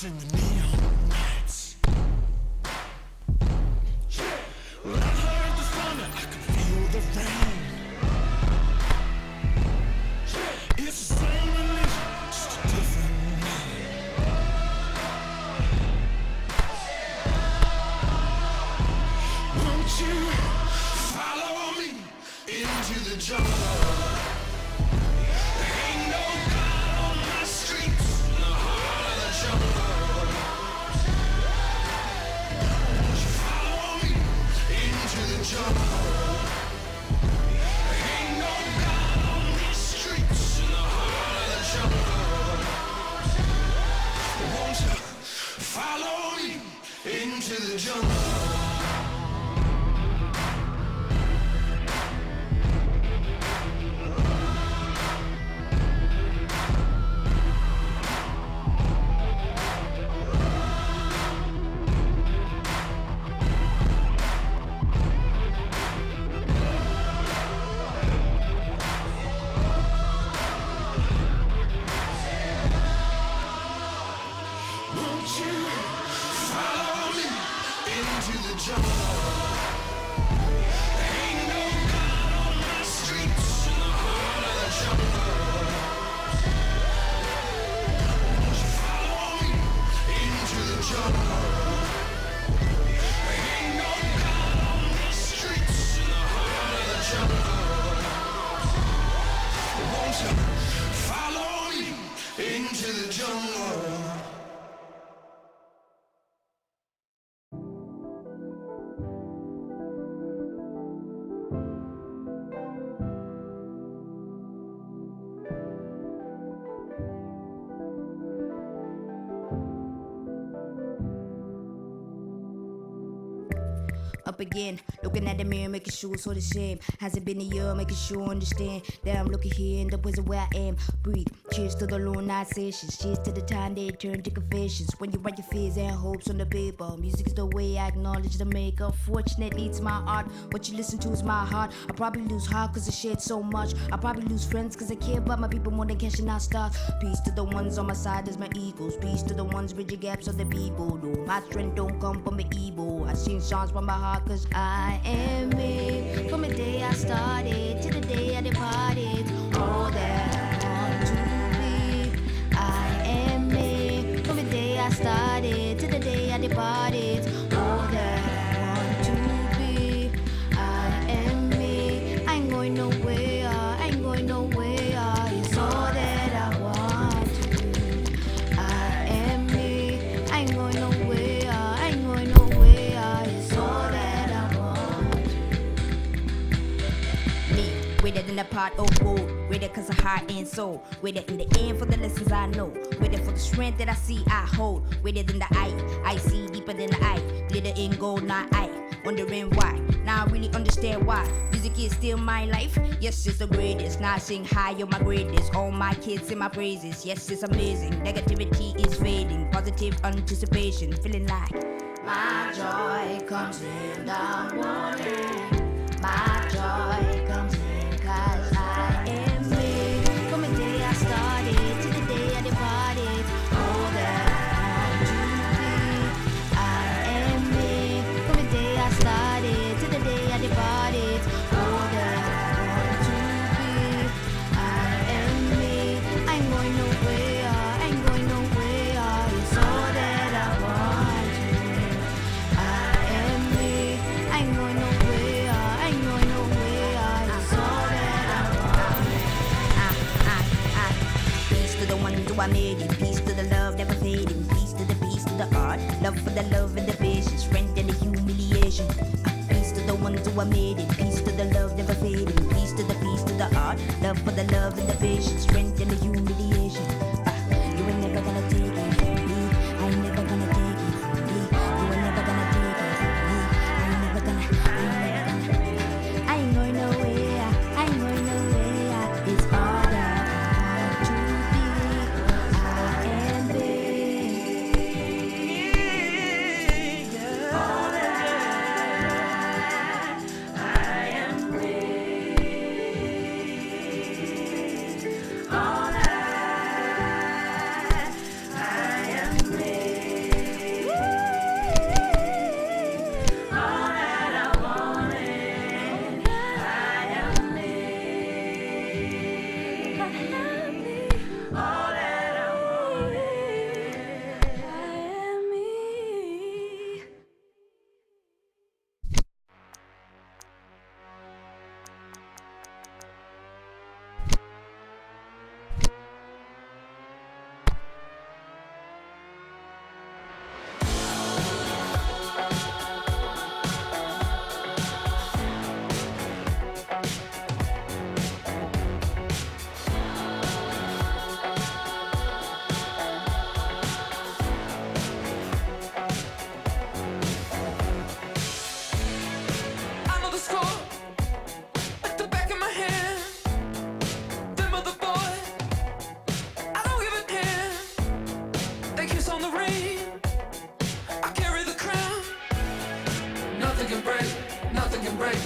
dance in the neon nights. When I heard the thunder, I could feel the rain. It's the same religion, just a different name. Won't you follow me into the jungle? There ain't no God on my streets in the heart of the jungle. Won't you follow me into the jungle? There ain't no God on these streets in the heart of the jungle. Won't you follow me into the jungle? Won't you follow me into the jungle? There ain't no God on my streets in the heart of the jungle. Won't you follow me into the jungle? There ain't no God on these streets in the heart of the jungle. Won't you follow me into the jungle? Up again, looking at the mirror, making sure it's all the same. Has it been a year, making sure I understand that I'm looking here in the prison where I am. Breathe, cheers to the long night sessions, cheers to the time they turn to confessions. When you write your fears and hopes on the paper, music's the way I acknowledge the maker. Unfortunately, it's my art, what you listen to is my heart. I probably lose heart cause I shared so much. I probably lose friends cause I care about my people more than cashing out stars. Peace to the ones on my side as my eagles. Peace to the ones bridging gaps of the people. No, my strength don't come from the evil. I sing songs from my heart cause I am me. From the day I started to the day I departed, all that I want to be. I am me. From the day I started to the day I departed, all that I want to be. I am me. I ain't going nowhere. I ain't going nowhere. It's all that I want to be. I am me. I ain't going nowhere. I ain't going nowhere. It's all that I want. Me, with it in the pot of gold, with it cause of heart and soul, with it in the end for the lessons I know, with it for the strength that I see I hold, with it in the eye, I see deeper than the eye, glitter in gold, not I, wondering why, now I really understand why, music is still my life, yes it's the greatest, now I sing high on my greatest, all my kids sing my praises, yes it's amazing, negativity is fading, positive anticipation, feeling like my joy comes in the morning, my joy comes in cause I am me. From the day I started to the day I departed, all that I want to be. I am me. From the day I started to the day I departed, all that I want to be. I am me. I ain't going nowhere. I ain't going nowhere. It's all that I want to be. I am me. I ain't going nowhere. I ain't going nowhere. It's all that I want. Peace to the ones who I made it. Peace to the love never fading. Peace to the art. Love for the love and the patience. Strength and the humiliation. Peace to the ones who I made it. Peace to the love never fading. Peace to the art. Love for the love and the patience. Strength and the humiliation. You ain't never gonna take it from me. I ain't never gonna take it from me. You ain't never gonna take it from me. I ain't never gonna. I ain't going nowhere. I ain't going nowhere. It's all that I want to be. I am big. All that I am big. All that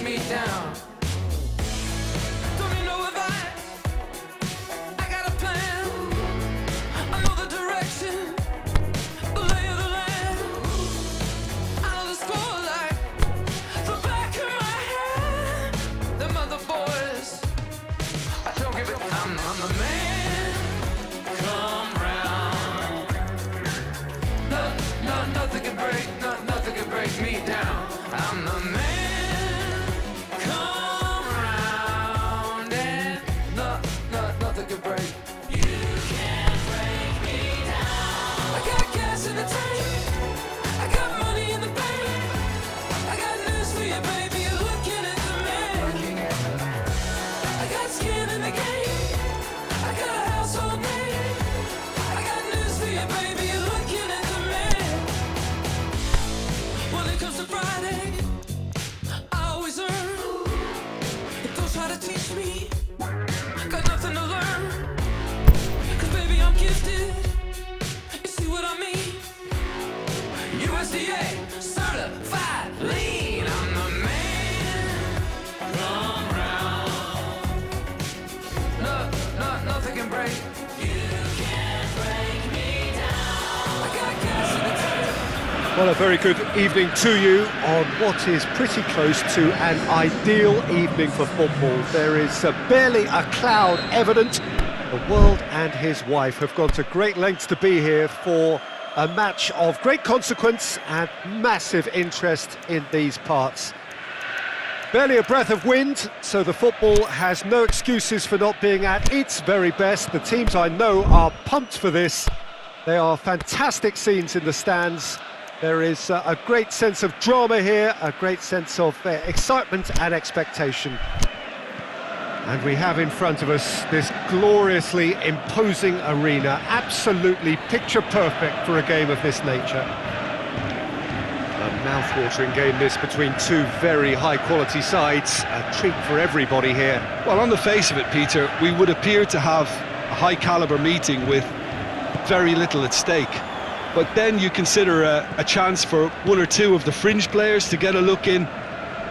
me down. Don't need no advice. I got a plan. I know the direction, the lay of the land. I know the score like the back of my hand. Them other boys, I don't give it. I'm the man. Come round. Nothing can break. Nothing can break me down. I'm the man. Come round and nothing can break. You can't break me down. I got gas in the tank. I got money in the bank. I got news for you, baby. You're looking at the man. I got skin in the game. I got a household name. I got news for you, baby. You're looking at the man. When it comes to Friday, I always earn. Don't try to teach me. Got nothing to learn. 'Cause baby, I'm gifted. You see what I mean? USDA certified lean. I'm the man. Come round. Nothing can break. You can't break me down. I got gas in the tank. Well, a very good evening to you on what is pretty close to an ideal evening for football. There is barely a cloud evident. The world and his wife have gone to great lengths to be here for a match of great consequence and massive interest in these parts. Barely a breath of wind, so the football has no excuses for not being at its very best. The teams I know are pumped for this. They are fantastic scenes in the stands. There is a great sense of drama here, a great sense of excitement and expectation. And we have in front of us this gloriously imposing arena, absolutely picture perfect for a game of this nature. A mouth-watering game this between two very high-quality sides, a treat for everybody here. Well, on the face of it, Peter, we would appear to have a high-caliber meeting with very little at stake. But then you consider a chance for one or two of the fringe players to get a look in,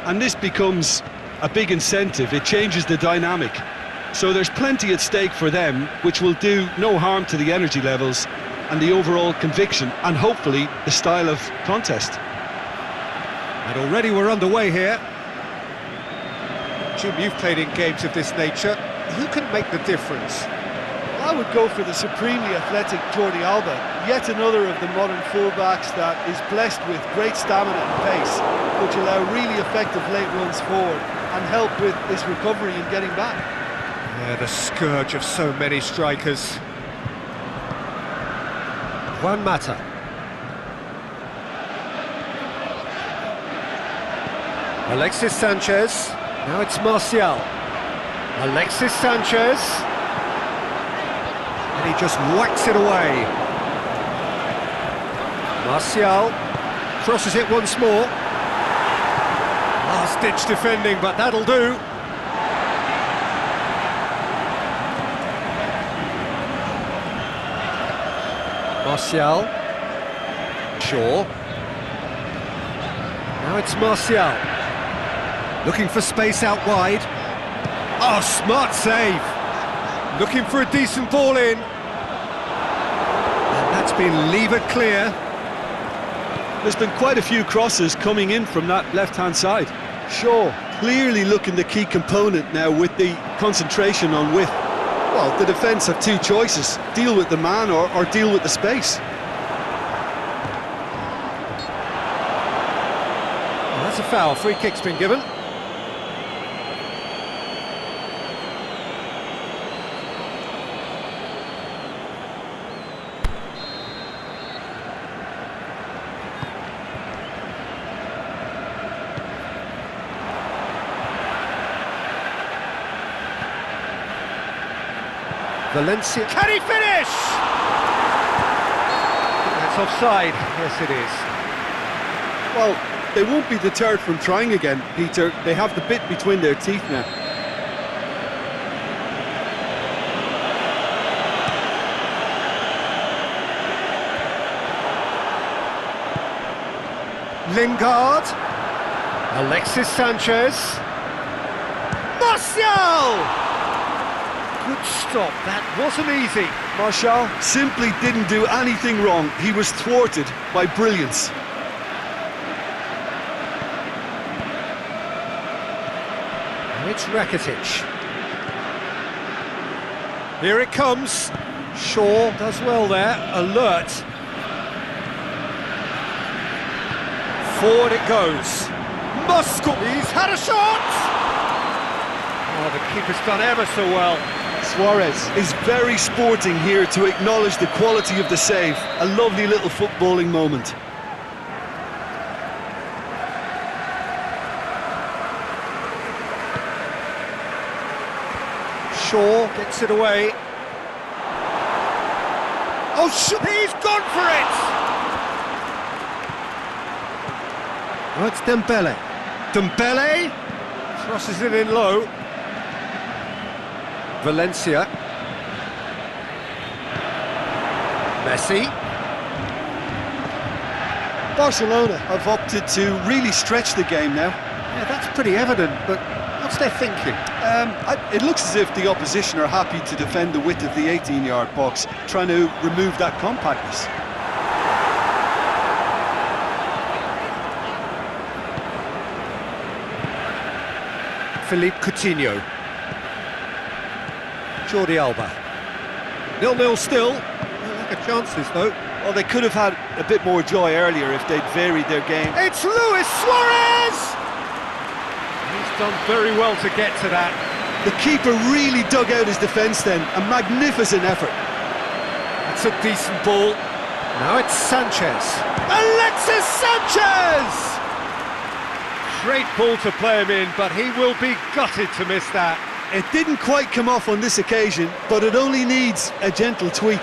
and this becomes a big incentive. It changes the dynamic. So there's plenty at stake for them, which will do no harm to the energy levels and the overall conviction, and hopefully the style of contest. And already we're underway here. Jim, you've played in games of this nature. Who can make the difference? I would go for the supremely athletic Jordi Alba, yet another of the modern fullbacks that is blessed with great stamina and pace, which allow really effective late runs forward and help with this recovery and getting back. Yeah, the scourge of so many strikers. Juan Mata. Alexis Sanchez. Now it's Martial. Alexis Sanchez. And he just whacks it away. Martial crosses it once more. Last-ditch defending, but that'll do. Martial. Shaw. Now it's Martial. Looking for space out wide. Oh, smart save. Looking for a decent ball in. And that's been levered clear. There's been quite a few crosses coming in from that left-hand side. Shaw clearly looking the key component now with the concentration on width. Well, the defence have two choices: deal with the man or deal with the space. Well, that's a foul. Free kick's been given. Valencia, can he finish? That's offside, yes it is. Well, they won't be deterred from trying again, Peter. They have the bit between their teeth now. Lingard, Alexis Sanchez. Martial! Good stop, that wasn't easy. Martial simply didn't do anything wrong. He was thwarted by brilliance. And it's Rakitic. Here it comes. Shaw does well there, alert. Forward it goes. Muscle, he's had a shot! Oh, the keeper's done ever so well. Suarez is very sporting here to acknowledge the quality of the save. A lovely little footballing moment. Shaw gets it away. Oh, he's gone for it! Oh, it's Dembele. Dembele crosses it in low. Valencia. Messi. Barcelona have opted to really stretch the game now. Yeah, that's pretty evident, but what's their thinking? It looks as if the opposition are happy to defend the width of the 18-yard box, trying to remove that compactness. Philippe Coutinho. Jordi Alba. 0-0 still. Lack of chances though. Well, they could have had a bit more joy earlier if they'd varied their game. It's Luis Suarez! He's done very well to get to that. The keeper really dug out his defence then. A magnificent effort. That's a decent ball. Now it's Sanchez. Alexis Sanchez! Great ball to play him in, but he will be gutted to miss that. It didn't quite come off on this occasion, but it only needs a gentle tweak.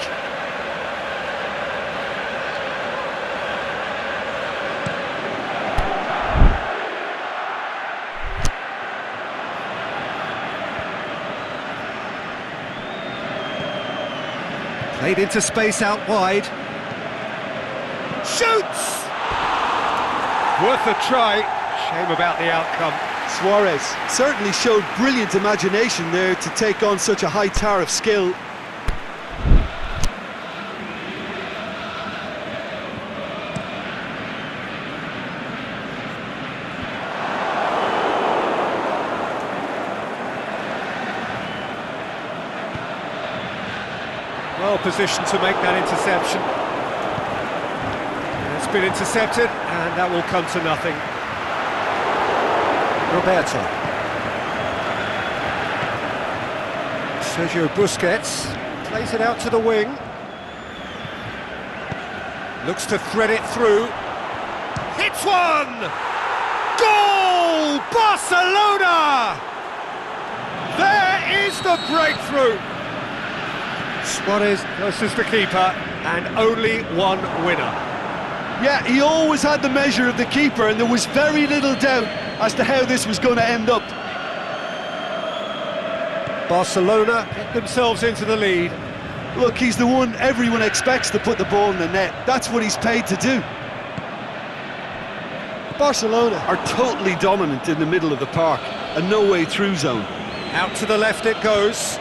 Played into space out wide. Shoots! Worth a try. Shame about the outcome. Suarez certainly showed brilliant imagination there to take on such a high tower of skill. Well positioned to make that interception. It's been intercepted, and that will come to nothing. Roberto. Sergio Busquets plays it out to the wing. Looks to thread it through. Hits one! Goal! Barcelona! There is the breakthrough! Suarez versus the keeper, and only one winner. Yeah, he always had the measure of the keeper, and there was very little doubt as to how this was going to end up. Barcelona get themselves into the lead. Look, he's the one everyone expects to put the ball in the net. That's what he's paid to do. Barcelona are totally dominant in the middle of the park, a no-way through zone. Out to the left it goes.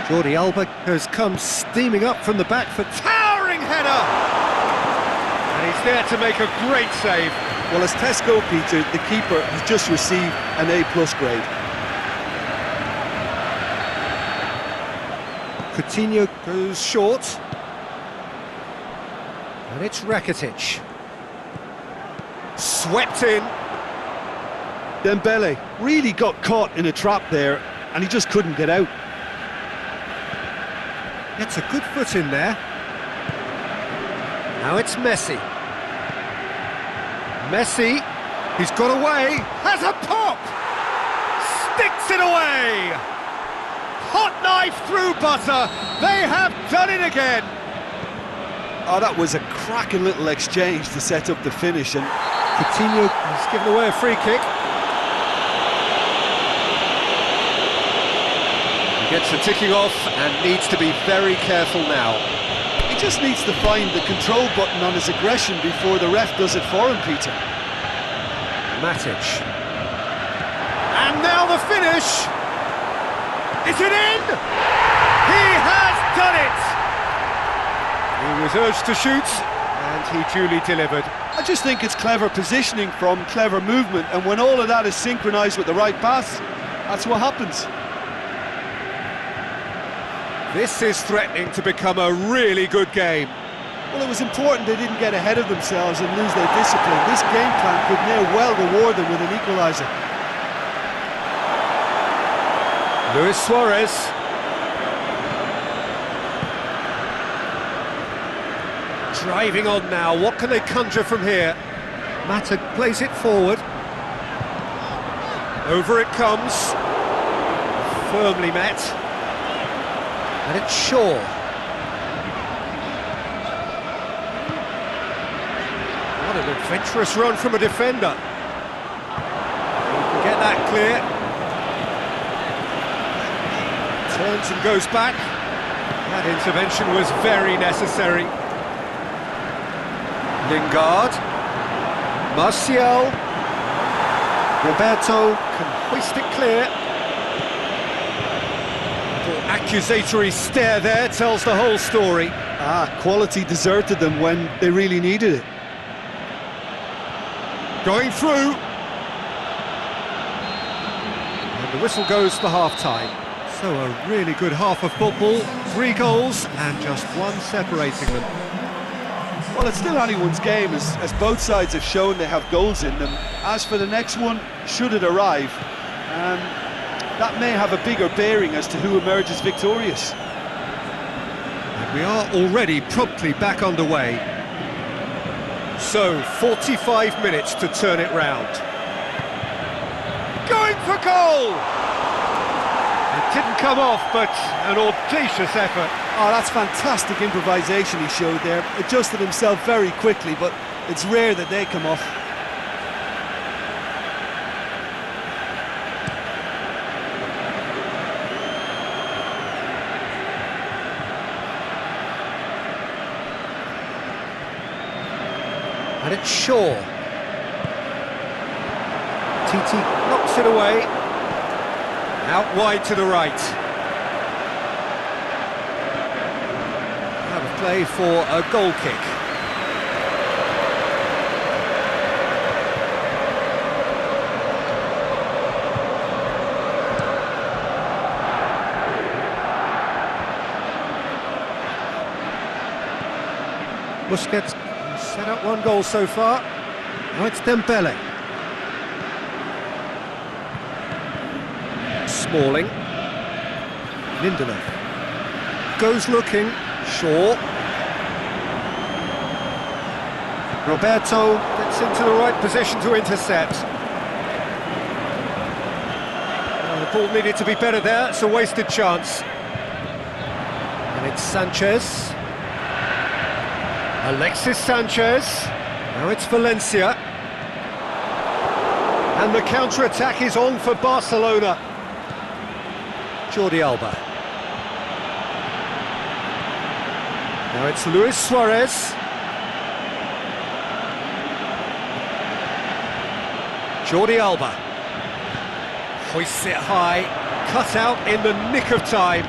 Jordi Alba has come steaming up from the back for towering header! And he's there to make a great save. Well, as tests go, Peter, the keeper has just received an A+ grade. Coutinho goes short. And it's Rakitic. Swept in. Dembele really got caught in a trap there, and he just couldn't get out. Gets a good foot in there. Now it's Messi. Messi, he's got away, has a pop! Sticks it away! Hot knife through butter, they have done it again! Oh, that was a cracking little exchange to set up the finish, and Coutinho has given away a free kick. He Gets the ticking off and needs to be very careful now. He just needs to find the control button on his aggression before the ref does it for him, Peter. Matic. And now the finish! Is it in? He has done it! He was urged to shoot, and he duly delivered. I just think it's clever positioning from clever movement, and when all of that is synchronised with the right pass, that's what happens. This is threatening to become a really good game. Well, it was important they didn't get ahead of themselves and lose their discipline. This game plan could now well reward them with an equaliser. Luis Suarez. Driving on now, what can they conjure from here? Mata plays it forward. Over it comes. Firmly met. And it's Shaw. What an adventurous run from a defender. He can get that clear. Turns and goes back. That intervention was very necessary. Lingard. Martial. Roberto can hoist it clear. The accusatory stare there tells the whole story. Quality deserted them when they really needed it. Going through. And the whistle goes for half-time. So a really good half of football, 3 goals and just one separating them. Well, it's still anyone's game, as both sides have shown they have goals in them. As for the next one, should it arrive, that may have a bigger bearing as to who emerges victorious. And we are already promptly back underway. So, 45 minutes to turn it round. Going for goal! It didn't come off, but an audacious effort. Oh, that's fantastic improvisation he showed there. Adjusted himself very quickly, but it's rare that they come off. And it's Shaw. Titi knocks it away. Out wide to the right. Out of play for a goal kick. Busquets set up 1 goal so far. Now it's Dembele. Smalling. Lindelof. Goes looking. Shaw. Roberto gets into the right position to intercept. The ball needed to be better there. It's a wasted chance. And it's Sanchez. Alexis Sanchez. Now it's Valencia. And the counter-attack is on for Barcelona. Jordi Alba. Now it's Luis Suarez. Jordi Alba. Hoists it high. Cut out in the nick of time.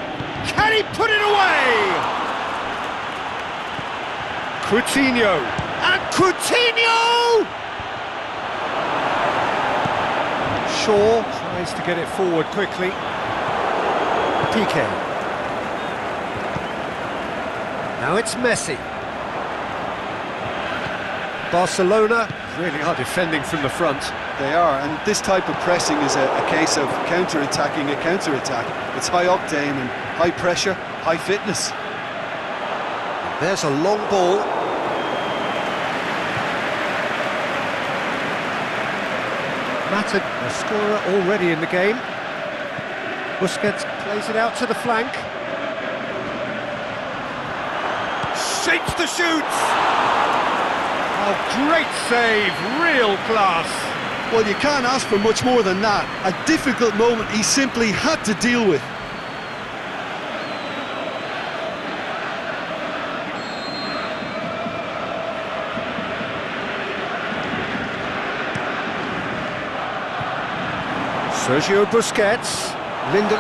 Can he put it away? Coutinho. And Coutinho! Shaw tries to get it forward quickly. Piqué. Now it's Messi. Barcelona really are defending from the front. They are, and this type of pressing is a case of counter-attacking a counter-attack. It's high octane and high pressure, high fitness. There's a long ball. Mata, a scorer already in the game. Busquets plays it out to the flank. Shapes to shoot! Oh, great save, real class. Well, you can't ask for much more than that. A difficult moment he simply had to deal with. Sergio Busquets. Linden.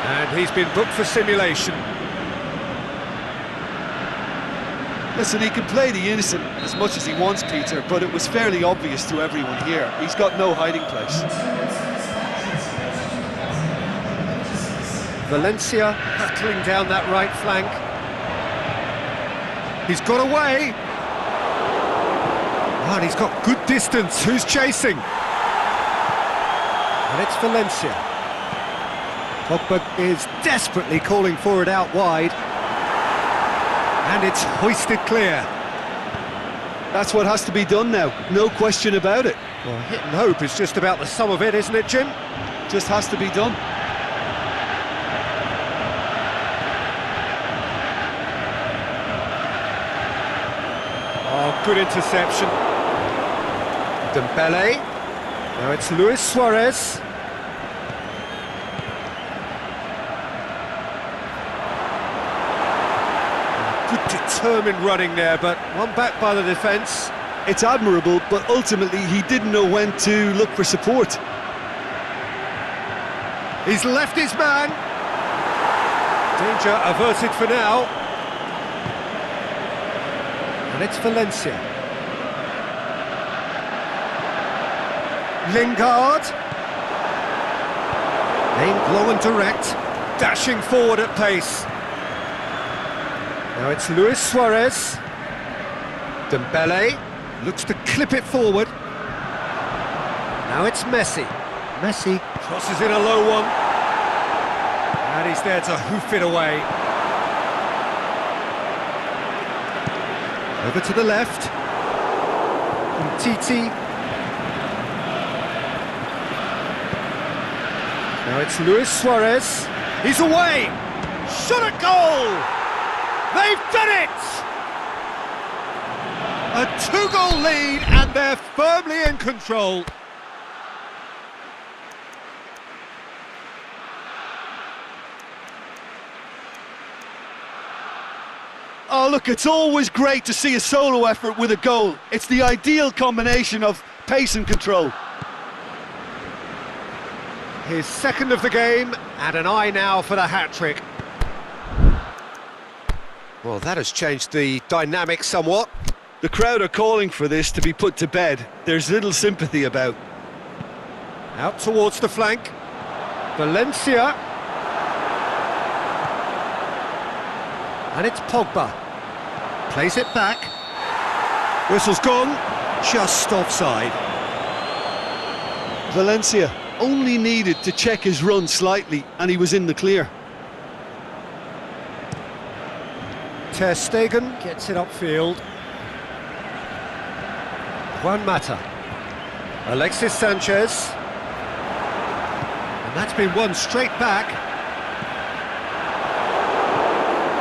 And he's been booked for simulation. Listen, he can play the innocent as much as he wants, Peter, but it was fairly obvious to everyone here. He's got no hiding place. Valencia battling down that right flank. He's got away. Oh, and he's got good distance. Who's chasing? And it's Valencia. Pogba is desperately calling for it out wide. And it's hoisted clear. That's what has to be done now, no question about it. Well, hit and hope is just about the sum of it, isn't it, Jim? Just has to be done. Oh, good interception. Dembele. Now it's Luis Suarez. Good determined running there, but one back by the defence. It's admirable, but ultimately he didn't know when to look for support. He's left his man. Danger averted for now. And it's Valencia. Lingard. Aimed long and direct. Dashing forward at pace. Now it's Luis Suarez. Dembele looks to clip it forward. Now it's Messi. Messi crosses in a low one. And he's there to hoof it away. Over to the left. Titi. Now it's Luis Suarez. He's away. Shot at goal. They've done it! A 2-goal lead and they're firmly in control. Oh, look, it's always great to see a solo effort with a goal. It's the ideal combination of pace and control. His second of the game, and an eye now for the hat-trick. Well, that has changed the dynamic somewhat. The crowd are calling for this to be put to bed. There's little sympathy about. Out towards the flank. Valencia. And it's Pogba. Plays it back. Whistle's gone. Just offside. Valencia only needed to check his run slightly and he was in the clear. Ter Stegen gets it upfield. Juan Mata. Alexis Sanchez. And that's been won straight back.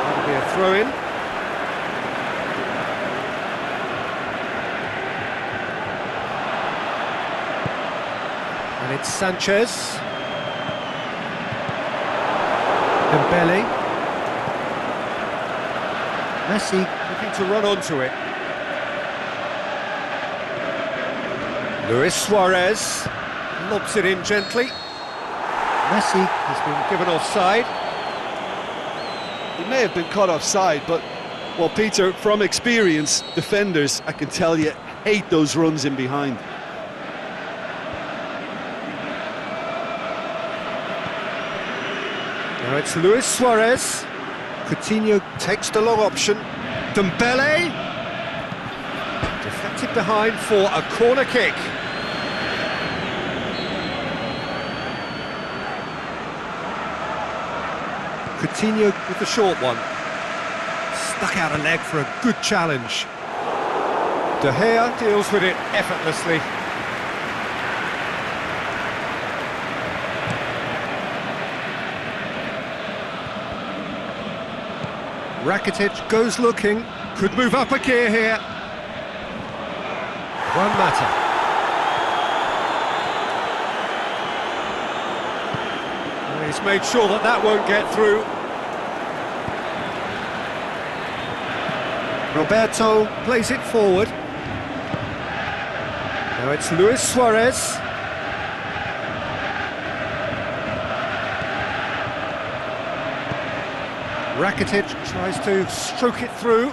That'll be a throw-in. And it's Sanchez. Dembele. Messi looking to run onto it. Luis Suarez lobs it in gently. Messi has been given offside. He may have been caught offside, but, well, Peter, from experience, defenders, I can tell you, hate those runs in behind. Now it's Luis Suarez. Coutinho takes the long option. Dembele deflected behind for a corner kick. Coutinho with the short one. Stuck out a leg for a good challenge. De Gea deals with it effortlessly. Rakitic goes looking, could move up a gear here. Juan Mata. And he's made sure that that won't get through. Roberto plays it forward. Now it's Luis Suarez. Rakitic tries to stroke it through.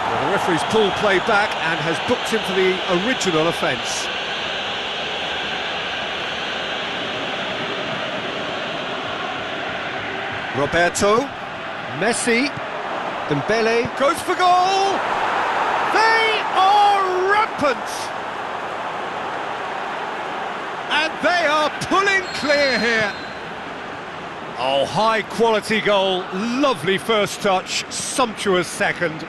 Well, the referee's pulled play back and has booked him for the original offence. Roberto, Messi, Dembele goes for goal! They are rampant! And they are pulling clear here. Oh, high quality goal, lovely first touch, sumptuous second.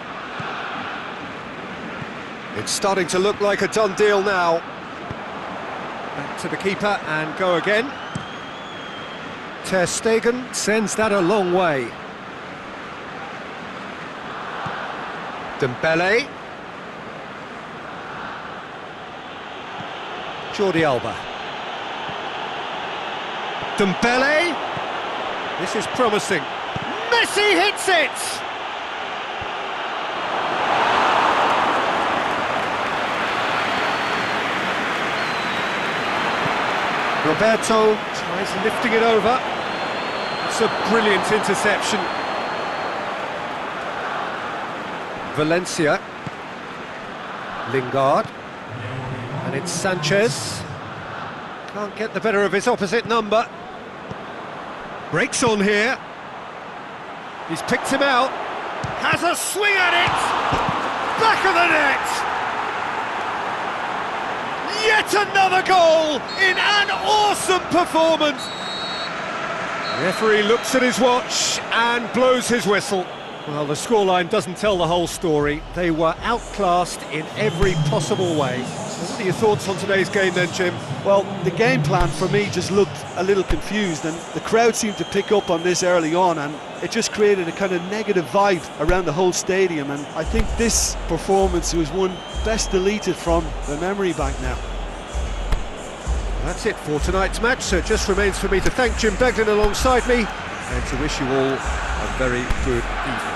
It's starting to look like a done deal now. Back to the keeper and go again. Ter Stegen sends that a long way. Dembele. Jordi Alba. Dembele. This is promising. Messi hits it! Roberto tries lifting it over. It's a brilliant interception. Valencia. Lingard. And it's Sanchez. Can't get the better of his opposite number. Breaks on here. He's picked him out. Has a swing at it! Back of the net! Yet another goal in an awesome performance! The referee looks at his watch and blows his whistle. Well, the scoreline doesn't tell the whole story. They were outclassed in every possible way. So what are your thoughts on today's game then, Jim? Well, the game plan for me just looked a little confused, and the crowd seemed to pick up on this early on, and it just created a kind of negative vibe around the whole stadium, and I think this performance was one best deleted from the memory bank now. That's it for tonight's match, so it just remains for me to thank Jim Beglin alongside me and to wish you all a very good evening.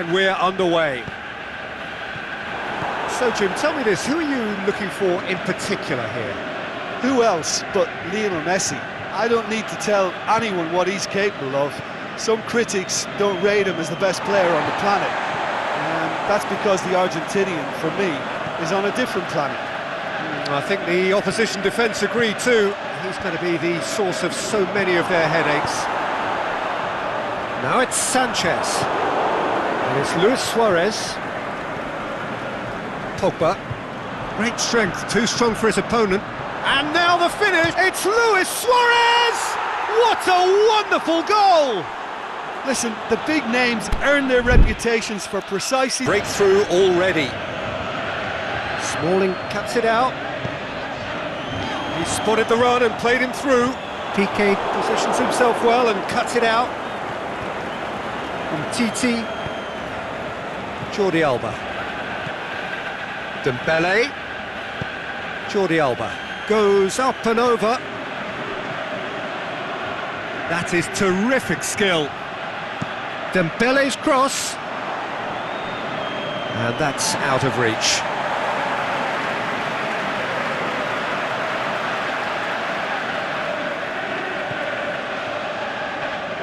And we're underway. So, Jim, tell me this, who are you looking for in particular here? Who else but Lionel Messi? I don't need to tell anyone what he's capable of. Some critics don't rate him as the best player on the planet. That's because the Argentinian, for me, is on a different planet. I think the opposition defence agree too. He's going to be the source of so many of their headaches. Now it's Sanchez. And it's Luis Suarez. Pogba. Great strength, too strong for his opponent. And now the finish, it's Luis Suarez! What a wonderful goal! Listen, the big names earn their reputations for precisely... Breakthrough already. Smalling cuts it out. He spotted the run and played him through. Piqué positions himself well and cuts it out. And Titi. Jordi Alba. Dembele. Jordi Alba goes up and over. That is terrific skill. Dembele's cross. And that's out of reach.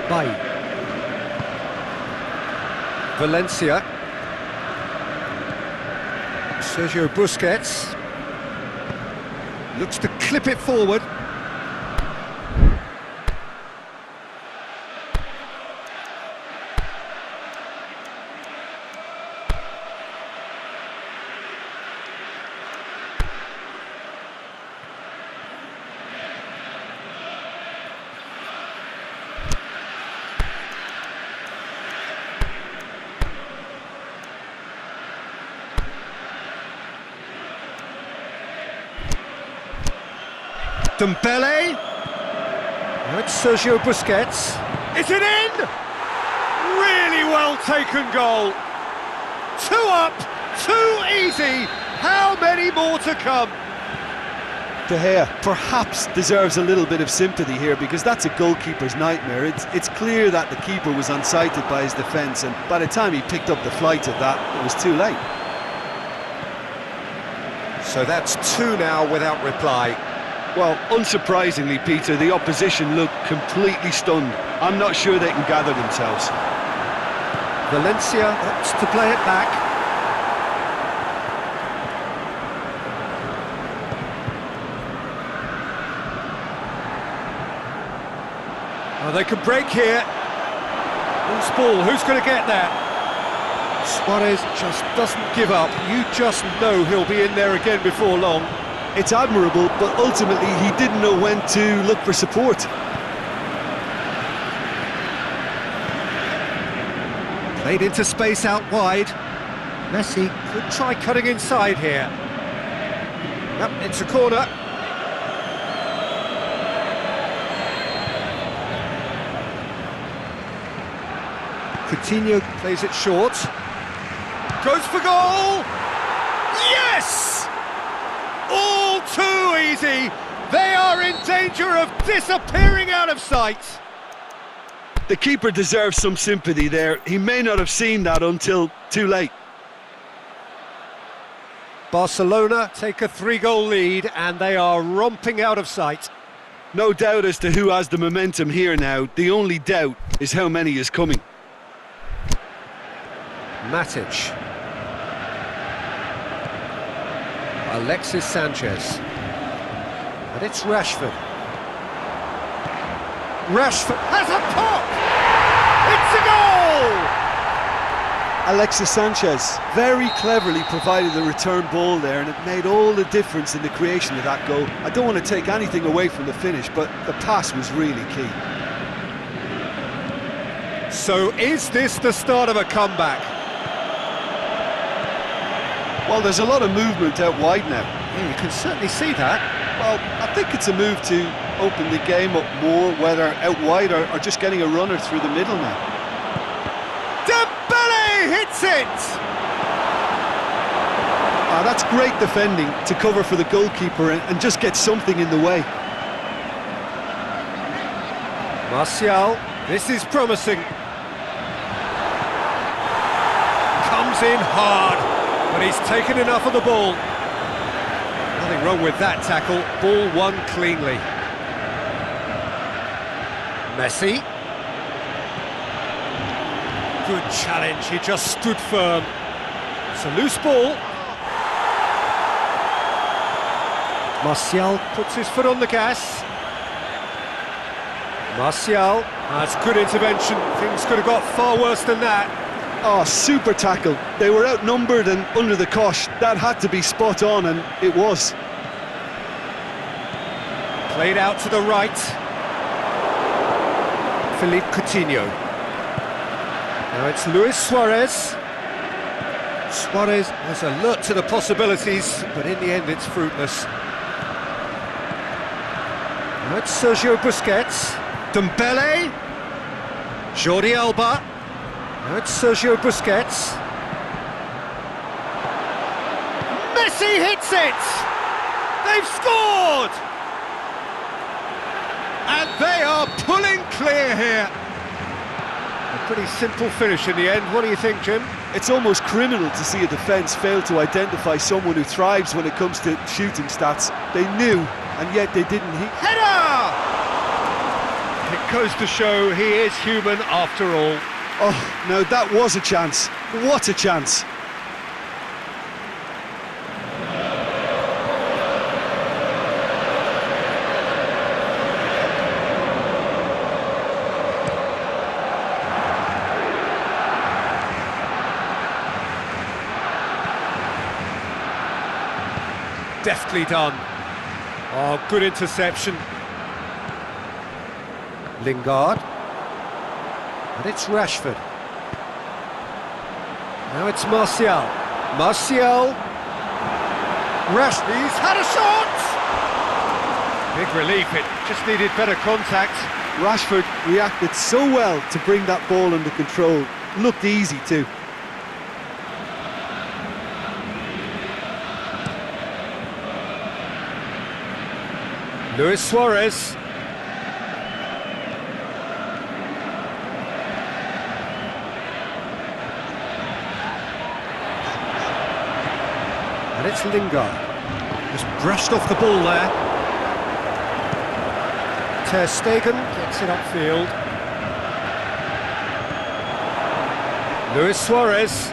Bailly. Valencia. Sergio Busquets. Looks to clip it forward. Dembele. Now it's Sergio Busquets. Is it in? Really well taken goal. 2 up, 2 easy. How many more to come? De Gea perhaps deserves a little bit of sympathy here because that's a goalkeeper's nightmare. It's clear that the keeper was unsighted by his defence, and by the time he picked up the flight of that, it was too late. So that's 2 now without reply. Well, unsurprisingly, Peter, the opposition look completely stunned. I'm not sure they can gather themselves. Valencia opts to play it back. Oh, they could break here. Loose ball, who's going to get that? Suarez just doesn't give up. You just know he'll be in there again before long. It's admirable, but ultimately he didn't know when to look for support. Played into space out wide. Messi could try cutting inside here. Yep, it's a corner. Coutinho plays it short. Goes for goal! Yes! All too easy. They are in danger of disappearing out of sight. The keeper deserves some sympathy there. He may not have seen that until too late. Barcelona take a 3-goal lead and they are romping out of sight. No doubt as to who has the momentum here now. The only doubt is how many is coming. Matic. Alexis Sanchez. And it's Rashford. Rashford has a pop! It's a goal! Alexis Sanchez very cleverly provided the return ball there, and it made all the difference in the creation of that goal. I don't want to take anything away from the finish, but the pass was really key. So is this the start of a comeback? Well, there's a lot of movement out wide now. Yeah, you can certainly see that. Well, I think it's a move to open the game up more, whether out wide or just getting a runner through the middle now. Dembele hits it! That's great defending to cover for the goalkeeper and just get something in the way. Martial, this is promising. Comes in hard, but he's taken enough of the ball. Nothing wrong with that tackle. Ball won cleanly. Messi. Good challenge, he just stood firm. It's a loose ball. Martial puts his foot on the gas. Martial has good intervention. Things could have got far worse than that. Oh, super tackle. They were outnumbered and under the cosh. That had to be spot on, and it was. Played out to the right. Philippe Coutinho. Now it's Luis Suarez. Suarez was alert to the possibilities, but in the end it's fruitless. Now it's Sergio Busquets. Dembele. Jordi Alba. Now it's Sergio Busquets. Messi hits it! They've scored! And they are pulling clear here. A pretty simple finish in the end. What do you think, Jim? It's almost criminal to see a defence fail to identify someone who thrives when it comes to shooting stats. They knew, and yet they didn't. Header! It goes to show he is human after all. Oh, now that was a chance. What a chance. Deftly done. Oh, good interception. Lingard. And it's Rashford. Now it's Martial. Martial. He's had a shot! Big relief, it just needed better contact. Rashford reacted so well to bring that ball under control. Looked easy too. Luis Suarez. And it's Lingard. Just brushed off the ball there. Ter Stegen gets it upfield. Luis Suarez.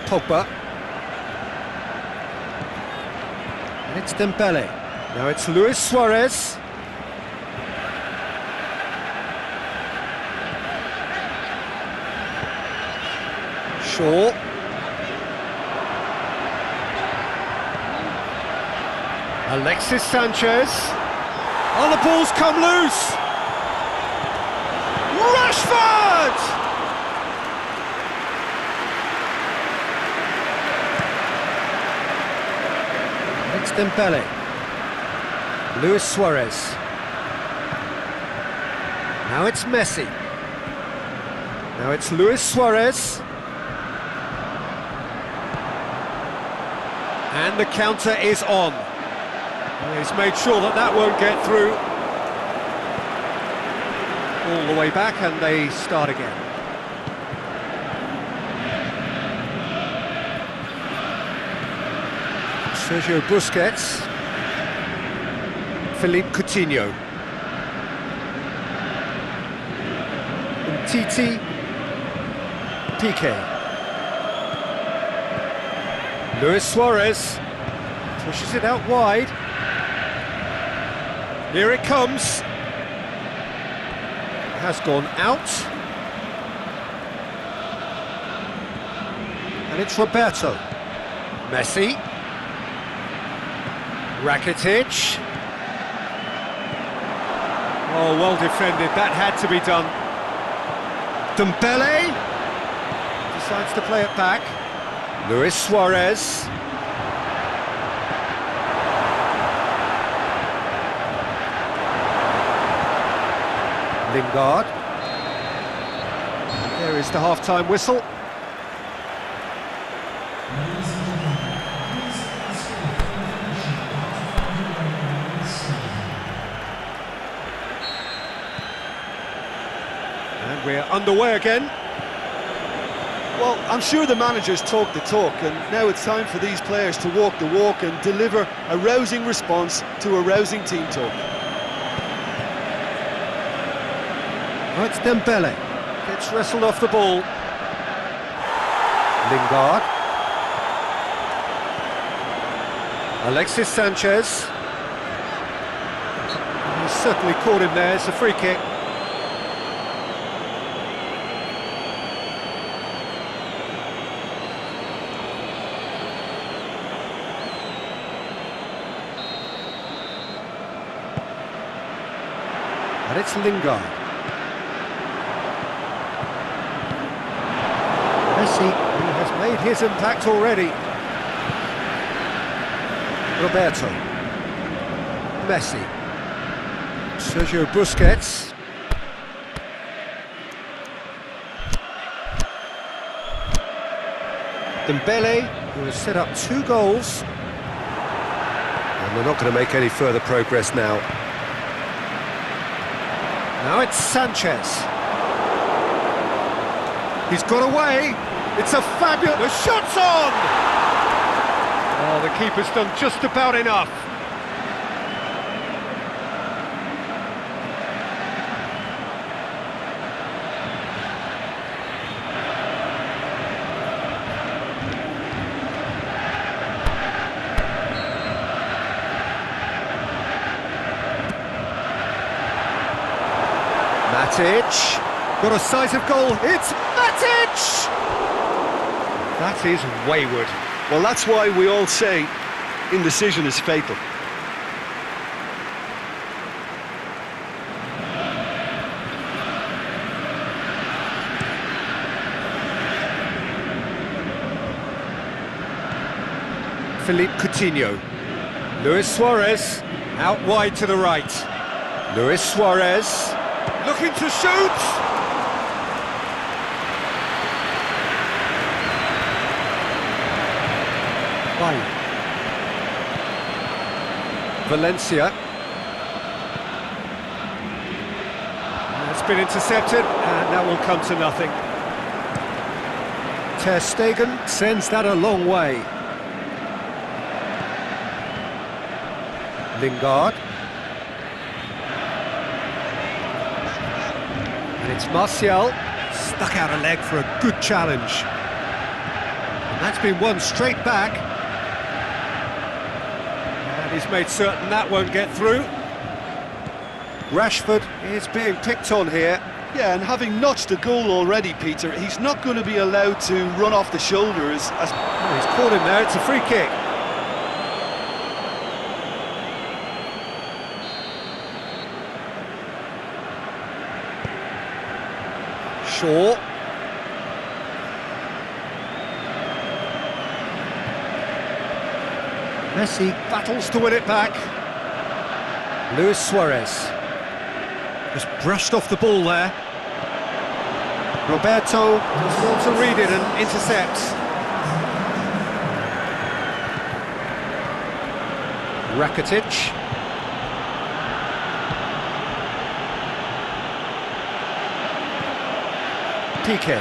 Pogba. And it's Dembele. Now it's Luis Suarez. Shaw. Alexis Sanchez. Oh, the ball's come loose. Rashford! It's Dembele. Luis Suarez. Now it's Messi. Now it's Luis Suarez. And the counter is on. He's made sure that that won't get through. All the way back and they start again. Sergio Busquets. Philippe Coutinho. Titi. Piqué. Luis Suarez pushes it out wide. Here it comes. It has gone out. And it's Roberto. Messi. Rakitic. Oh, well defended. That had to be done. Dembele decides to play it back. Luis Suarez. Lingard. There is the half-time whistle. And we're underway again. Well, I'm sure the managers talk the talk, and now it's time for these players to walk the walk and deliver a rousing response to a rousing team talk. Oh, it's Dembele. Gets wrestled off the ball. Lingard. Alexis Sanchez. He's certainly caught him there. It's a free kick. And it's Lingard. Messi, who has made his impact already. Roberto. Messi. Sergio Busquets. Dembele, who has set up 2 goals. And they're not going to make any further progress now. Now it's Sanchez. He's got away. It's a fabulous... The shot's on! Oh, the keeper's done just about enough. Matic, got a size of goal, it's Matic! That is wayward. Well, that's why we all say indecision is fatal. Philippe Coutinho. Luis Suarez, out wide to the right. Luis Suarez, looking to shoot! Fine. Valencia. It's been intercepted, and that will come to nothing. Ter Stegen sends that a long way. Lingard. And it's Martial, stuck out a leg for a good challenge. And that's been won straight back. And he's made certain that won't get through. Rashford is being picked on here. Yeah, and having notched a goal already, Peter, he's not going to be allowed to run off the shoulders. Oh, he's caught him there, it's a free kick. Shaw. Messi battles to win it back. Luis Suarez. Just brushed off the ball there. Roberto does well to read it and intercepts. Rakitic. PK.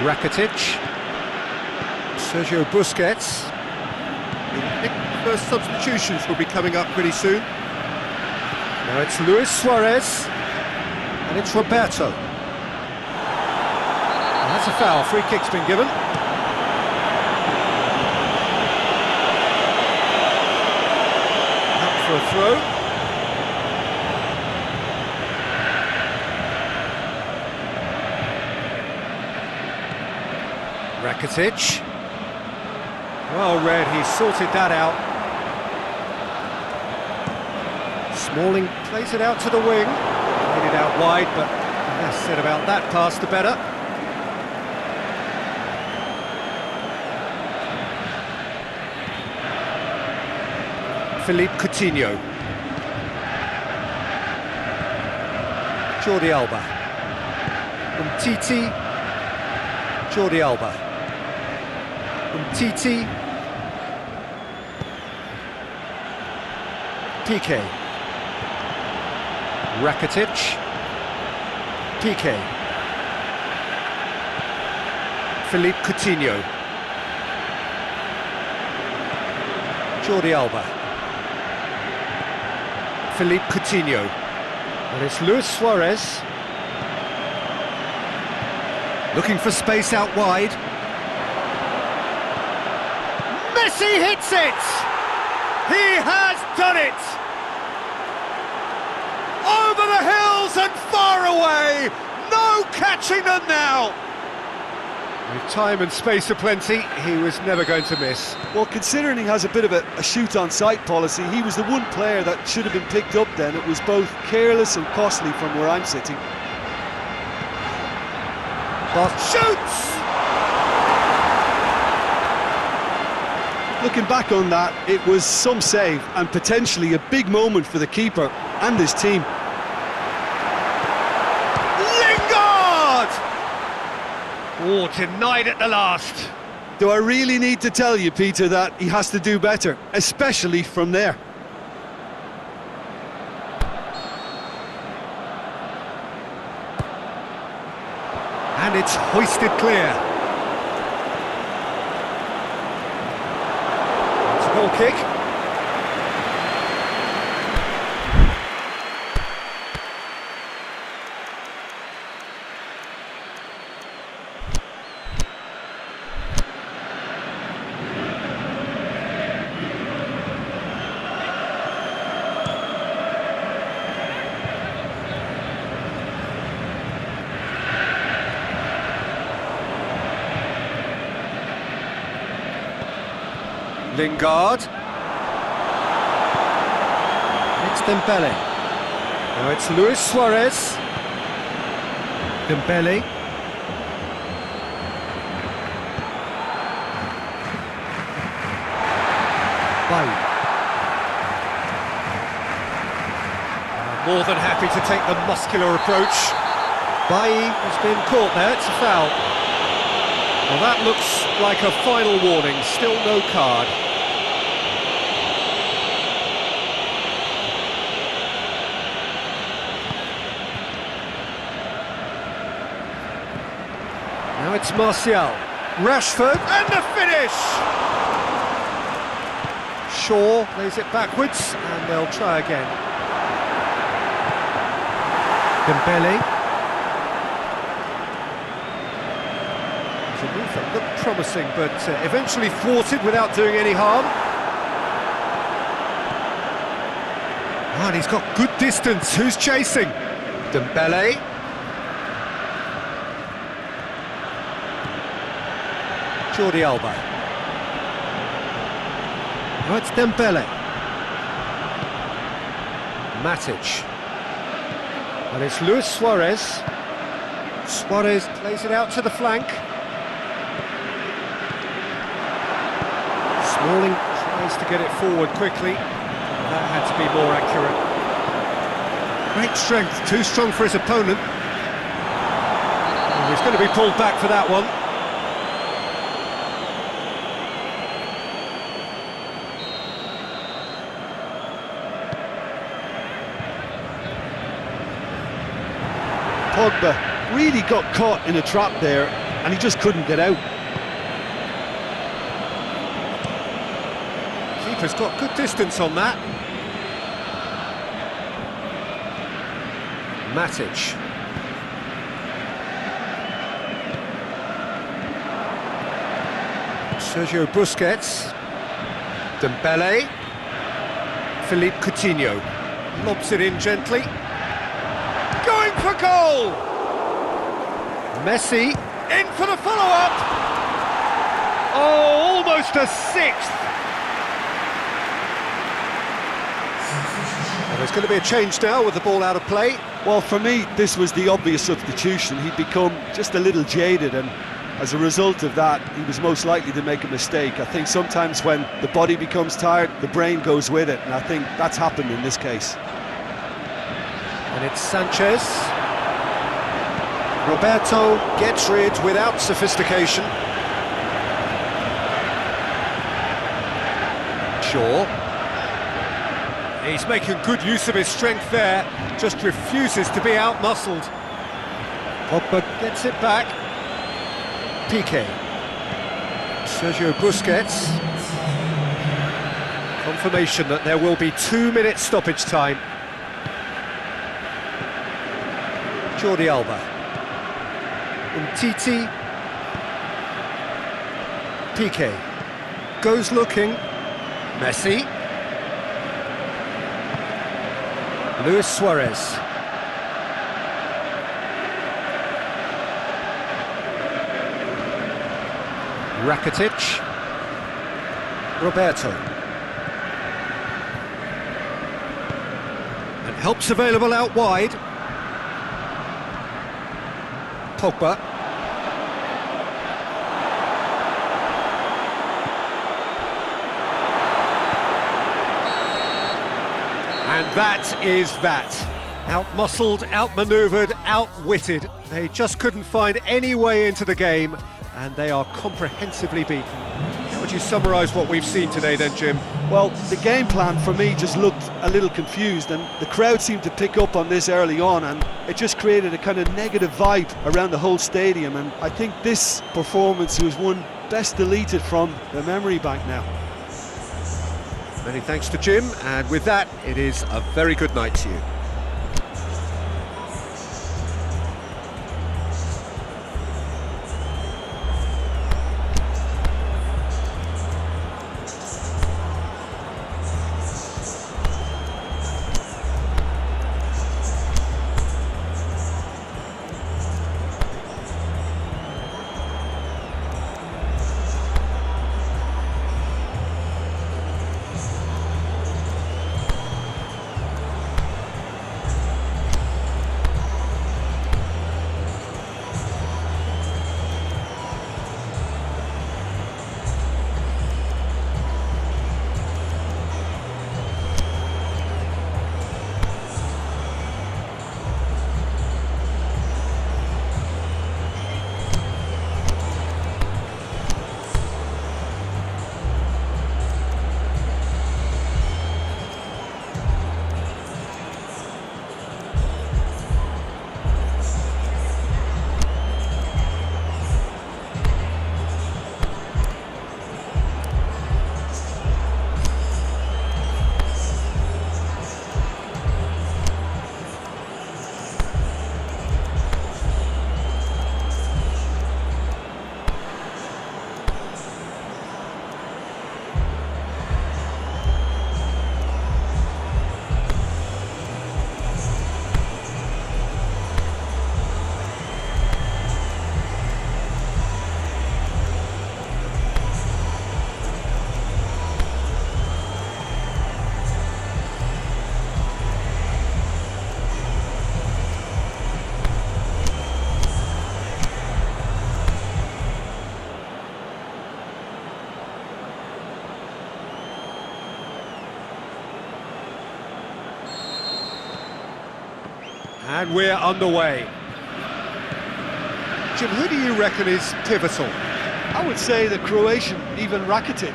Rakitic. Sergio Busquets. The first substitutions will be coming up pretty soon. Now it's Luis Suarez. And it's Roberto. And that's a foul. Free kick's been given. Up for a throw. Rakitic. Well read, he sorted that out. Smalling plays it out to the wing. Played it out wide, but the less said about that pass, the better. Philippe Coutinho. Jordi Alba. Titi. Jordi Alba. Titi. PK. Rakitic. Piqué. Philippe Coutinho. Jordi Alba. Philippe Coutinho. And it's Luis Suarez. Looking for space out wide. Messi hits it! He has done it! Over the hills and far away! No catching them now! With time and space aplenty, he was never going to miss. Well, considering he has a bit of a shoot-on-sight policy, he was the one player that should have been picked up then. It was both careless and costly from where I'm sitting. But shoots! Looking back on that, it was some save and potentially a big moment for the keeper and his team. Lingard! Oh, denied at the last. Do I really need to tell you, Peter, that he has to do better, especially from there? And it's hoisted clear. It's a goal kick. Lingard. It's Dembele. Now it's Luis Suarez. Dembele. Bailly. More than happy to take the muscular approach. Bailly has been caught there, it's a foul. Well, that looks like a final warning, still no card. Now it's Martial. Rashford, and the finish! Shaw plays it backwards, and they'll try again. Dembele. It's a move that looked promising, but eventually thwarted without doing any harm. And he's got good distance. Who's chasing? Dembele. Jordi Alba. Now it's Dembele. Matic. And it's Luis Suarez. Suarez plays it out to the flank. Smalling tries to get it forward quickly. That had to be more accurate. Great strength, too strong for his opponent. And he's going to be pulled back for that one. Pogba really got caught in a trap there and he just couldn't get out. Keeper's got good distance on that. Matic. Sergio Busquets. Dembele. Philippe Coutinho. Lobs it in gently. Going for goal! Messi in for the follow-up! Oh, almost a sixth! And there's going to be a change now with the ball out of play. Well, for me, this was the obvious substitution. He'd become just a little jaded, and as a result of that, he was most likely to make a mistake. I think sometimes when the body becomes tired, the brain goes with it, and I think that's happened in this case. And it's Sanchez. Roberto gets rid without sophistication. Shaw. He's making good use of his strength there, just refuses to be out-muscled. Pogba gets it back. Piqué. Sergio Busquets. Confirmation that there will be 2 minutes stoppage time. Jordi Alba. Umtiti. Piqué. Goes looking. Messi. Luis Suarez. Rakitic. Roberto. And help's available out wide. Pogba. And that is that. Out-muscled, out-manoeuvred, outwitted. They just couldn't find any way into the game, and they are comprehensively beaten. How would you summarise what we've seen today then, Jim? Well, the game plan for me just looked a little confused, and the crowd seemed to pick up on this early on, and it just created a kind of negative vibe around the whole stadium. And I think this performance was one best deleted from the memory bank now. Many thanks to Jim, and with that, it is a very good night to you. And we're underway. Jim, who do you reckon is pivotal? I would say the Croatian, Ivan Rakitic,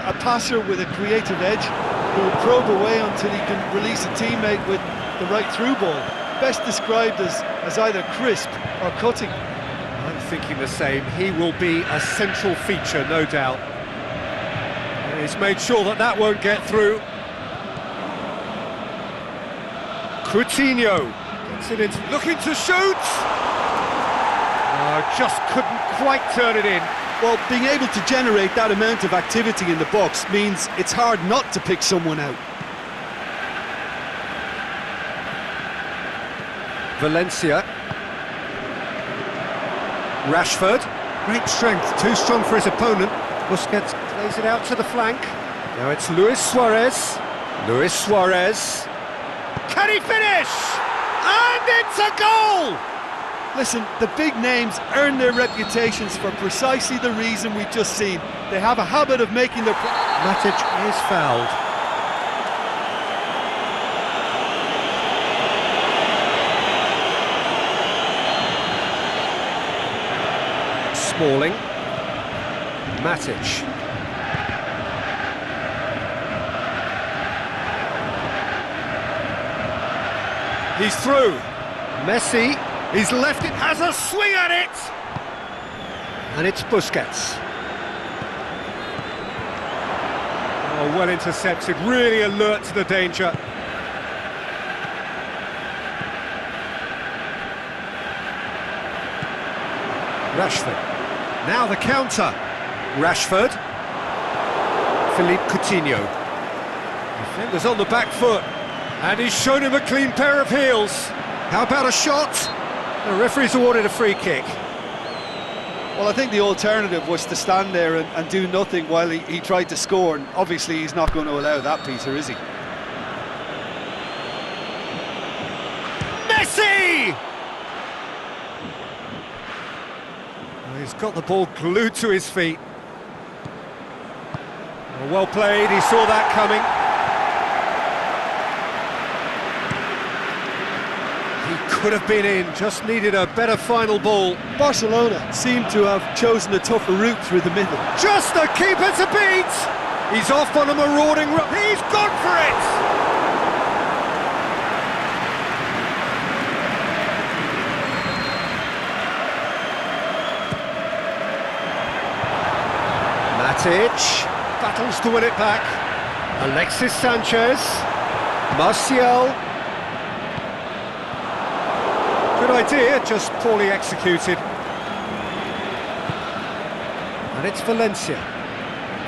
a passer with a creative edge who will probe away until he can release a teammate with the right through ball. Best described as either crisp or cutting. I'm thinking the same. He will be a central feature, no doubt. He's made sure that that won't get through. Coutinho gets it in, looking to shoot! Just couldn't quite turn it in. Well, being able to generate that amount of activity in the box means it's hard not to pick someone out. Valencia. Rashford. Great strength, too strong for his opponent. Busquets plays it out to the flank. Now it's Luis Suarez. Luis Suarez. Can he finish? And it's a goal! Listen, the big names earn their reputations for precisely the reason we've just seen. They have a habit of making their... Matic is fouled. Smalling. Matic. He's through. Messi. He's left it, has a swing at it! And it's Busquets. Oh, well intercepted, really alert to the danger. Rashford. Now the counter. Rashford. Philippe Coutinho. Defender's on the back foot. And he's shown him a clean pair of heels. How about a shot? The referee's awarded a free kick. Well, I think the alternative was to stand there and do nothing while he tried to score, and obviously he's not going to allow that, Peter, is he? Messi! Well, he's got the ball glued to his feet. Well played, he saw that coming. He could have been in, just needed a better final ball. Barcelona seem to have chosen a tougher route through the middle. Just the keeper to beat! He's off on a marauding run. He's gone for it! Matic battles to win it back. Alexis Sanchez. Martial. Good idea, just poorly executed. And it's Valencia.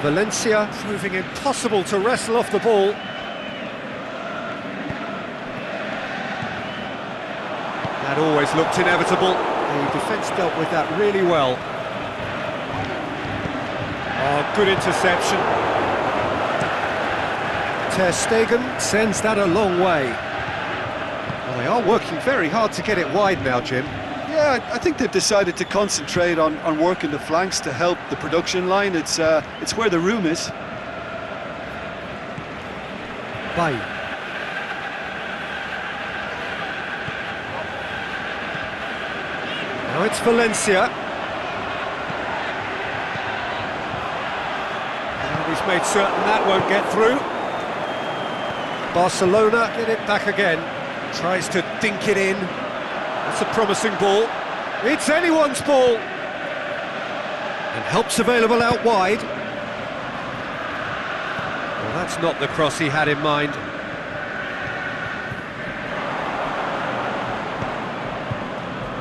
Valencia proving impossible to wrestle off the ball. That always looked inevitable. The defence dealt with that really well. Oh, good interception. Ter Stegen sends that a long way. Well, they are working very hard to get it wide now, Jim. Yeah, I think they've decided to concentrate on working the flanks to help the production line. It's where the room is. Bay. Now it's Valencia. And he's made certain that won't get through. Barcelona get it back again. Tries to dink it in. That's a promising ball. It's anyone's ball. And help's available out wide. Well, that's not the cross he had in mind.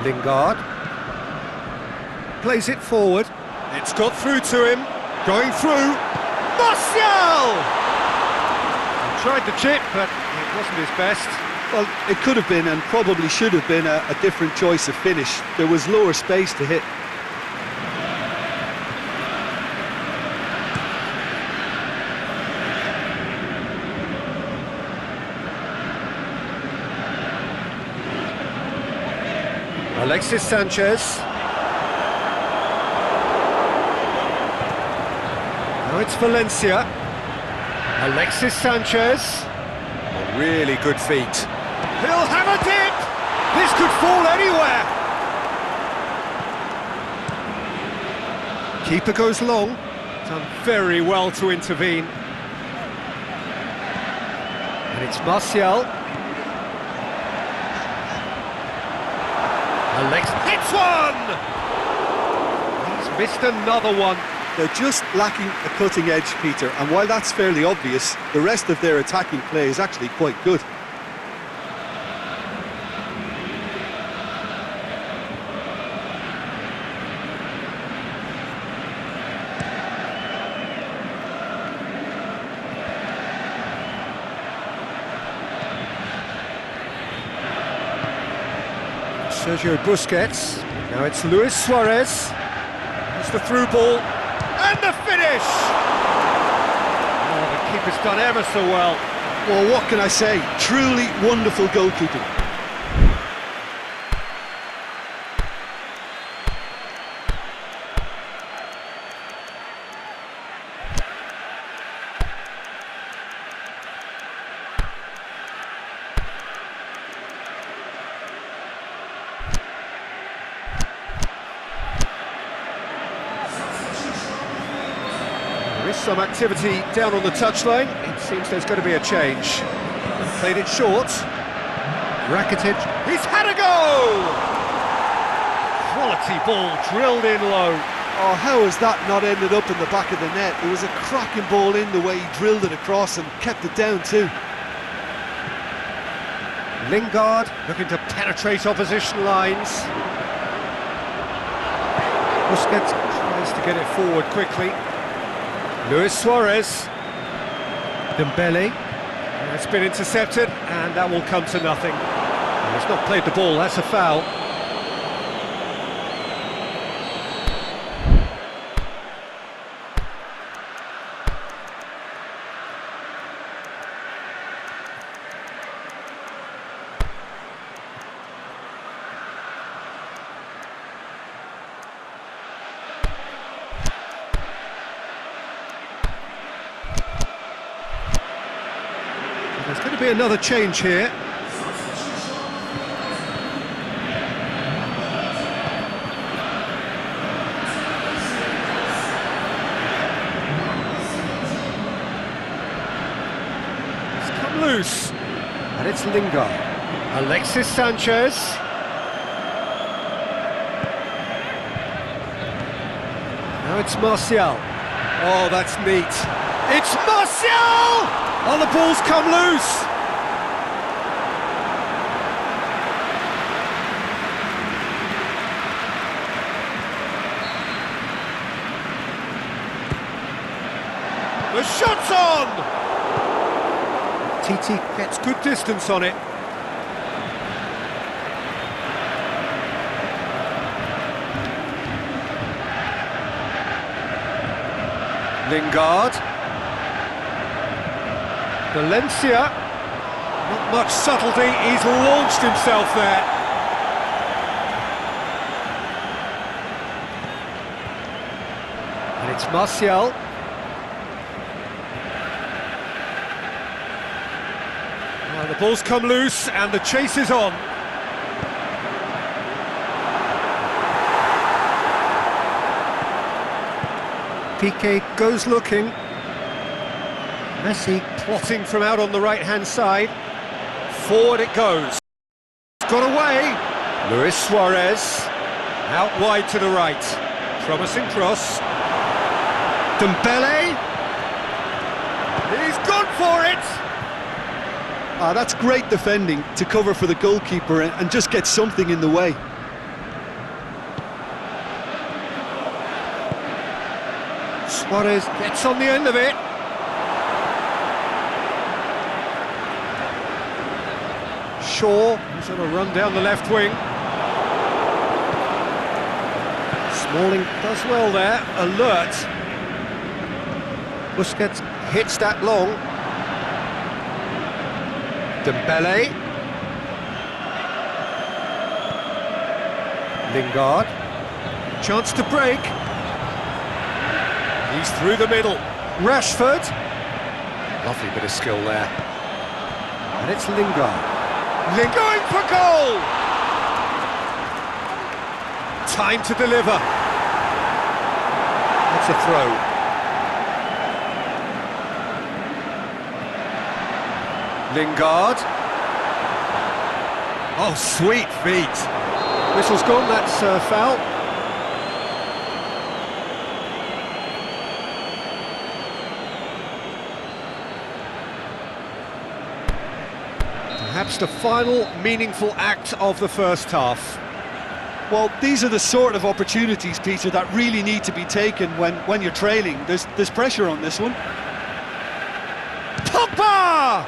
Lingard. Plays it forward. It's got through to him. Going through. Martial! He tried the chip, but it wasn't his best. Well, it could have been and probably should have been a different choice of finish. There was lower space to hit. Alexis Sanchez. Now it's Valencia. Alexis Sanchez. A really good feet. He'll have a dip! This could fall anywhere! Keeper goes long. Done very well to intervene. And it's Martial. Alex hits one! He's missed another one. They're just lacking a cutting edge, Peter, and while that's fairly obvious, the rest of their attacking play is actually quite good. Sergio Busquets. Now it's Luis Suarez. It's the through ball. And the finish! Oh, the keeper's done ever so well. Well, what can I say? Truly wonderful goalkeeping. There is some activity down on the touchline. It seems there's going to be a change. Played it short. Rakitic. He's had a go! Quality ball drilled in low. Oh, how has that not ended up in the back of the net? It was a cracking ball in the way he drilled it across and kept it down too. Lingard looking to penetrate opposition lines. Busquets tries to get it forward quickly. Luis Suarez. Dembele. It's been intercepted, and that will come to nothing. He's not played the ball, that's a foul. There's going to be another change here. It's come loose, and it's Lingard. Alexis Sanchez. Now it's Martial. Oh, that's neat. It's Martial! Oh, the ball's come loose! The shot's on! TT gets good distance on it. Lingard. Valencia, not much subtlety, he's launched himself there. And it's Martial. Now the ball's come loose and the chase is on. Piqué goes looking. Messi plotting from out on the right-hand side. Forward it goes. Got away. Luis Suarez. Out wide to the right. Promising cross. Dembele. He's gone for it. That's great defending to cover for the goalkeeper and just get something in the way. Suarez gets on the end of it. Shaw, he's on a run down the left wing. Smalling does well there, alert. Busquets hits that long. Dembele. Lingard. Chance to break. He's through the middle. Rashford. Lovely bit of skill there. And it's Lingard. Going for goal! Time to deliver. That's a throw. Lingard. Oh, sweet feet. Whistle's gone, that's a foul. Perhaps the final meaningful act of the first half. Well, these are the sort of opportunities, Peter, that really need to be taken when you're trailing. There's pressure on this one. Pogba!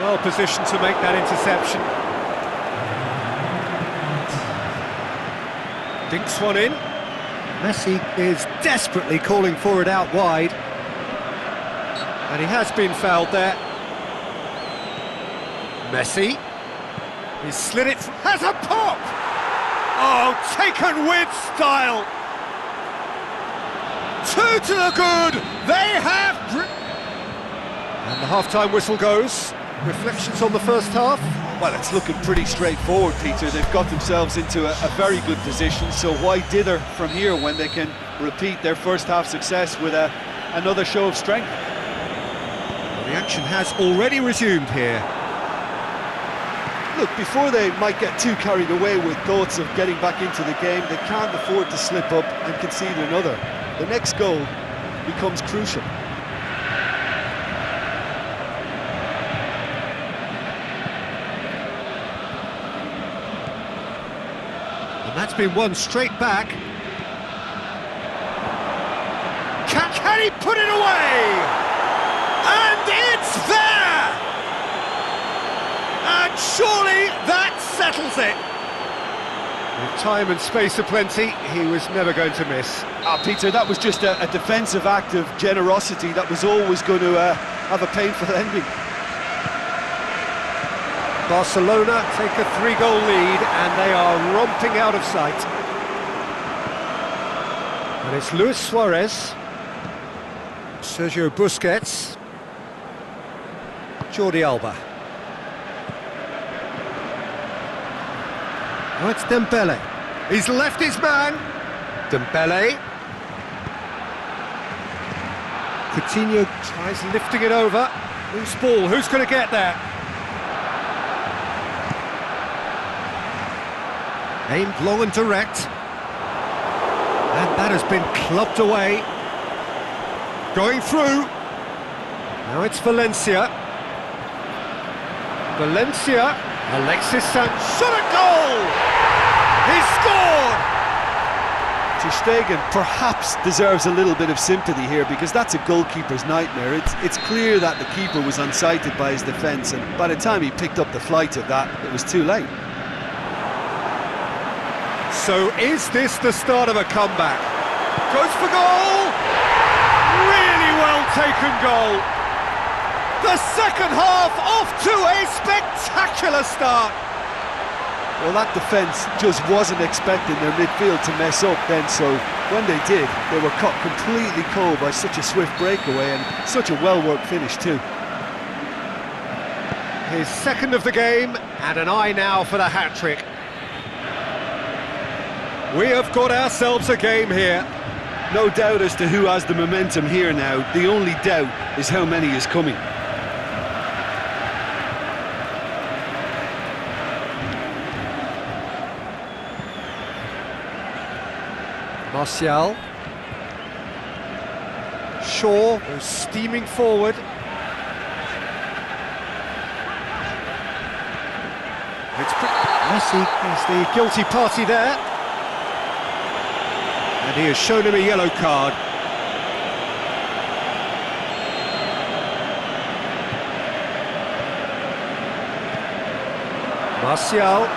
Well positioned to make that interception. Dinks one in. Messi is desperately calling for it out wide. And he has been fouled there. Messi. He's slid it, has a pop! Oh, taken with style! Two to the good! They have... And the half-time whistle goes. Reflections on the first half? Well, it's looking pretty straightforward, Peter. They've got themselves into a very good position, so why dither from here when they can repeat their first half success with another show of strength? The action has already resumed here. Look, before they might get too carried away with thoughts of getting back into the game, they can't afford to slip up and concede another. The next goal becomes crucial. And that's been won straight back. Can he put it away? And it's there! And surely that settles it. With time and space aplenty, he was never going to miss. Peter, that was just a defensive act of generosity that was always going to have a painful ending. Barcelona take a 3-goal lead and they are romping out of sight. And it's Luis Suarez, Sergio Busquets, Jordi Alba. Oh, it's Dembele. He's left his man. Dembele. Coutinho tries lifting it over. Loose ball, who's going to get there? Aimed long and direct. And that has been clubbed away. Going through. Now it's Valencia. Valencia. Alexis Sanchez. Shot a goal! He scored! Ter Stegen perhaps deserves a little bit of sympathy here because that's a goalkeeper's nightmare. It's clear that the keeper was unsighted by his defence, and by the time he picked up the flight of that, it was too late. So is this the start of a comeback? Goes for goal! Really well taken goal! The second half off to a spectacular start! Well, that defence just wasn't expecting their midfield to mess up then, so when they did, they were caught completely cold by such a swift breakaway and such a well-worked finish too. His second of the game, and an eye now for the hat-trick. We have got ourselves a game here. No doubt as to who has the momentum here now. The only doubt is how many is coming. Martial. Shaw goes steaming forward. It's Messi is the guilty party there. And he has shown him a yellow card. Martial.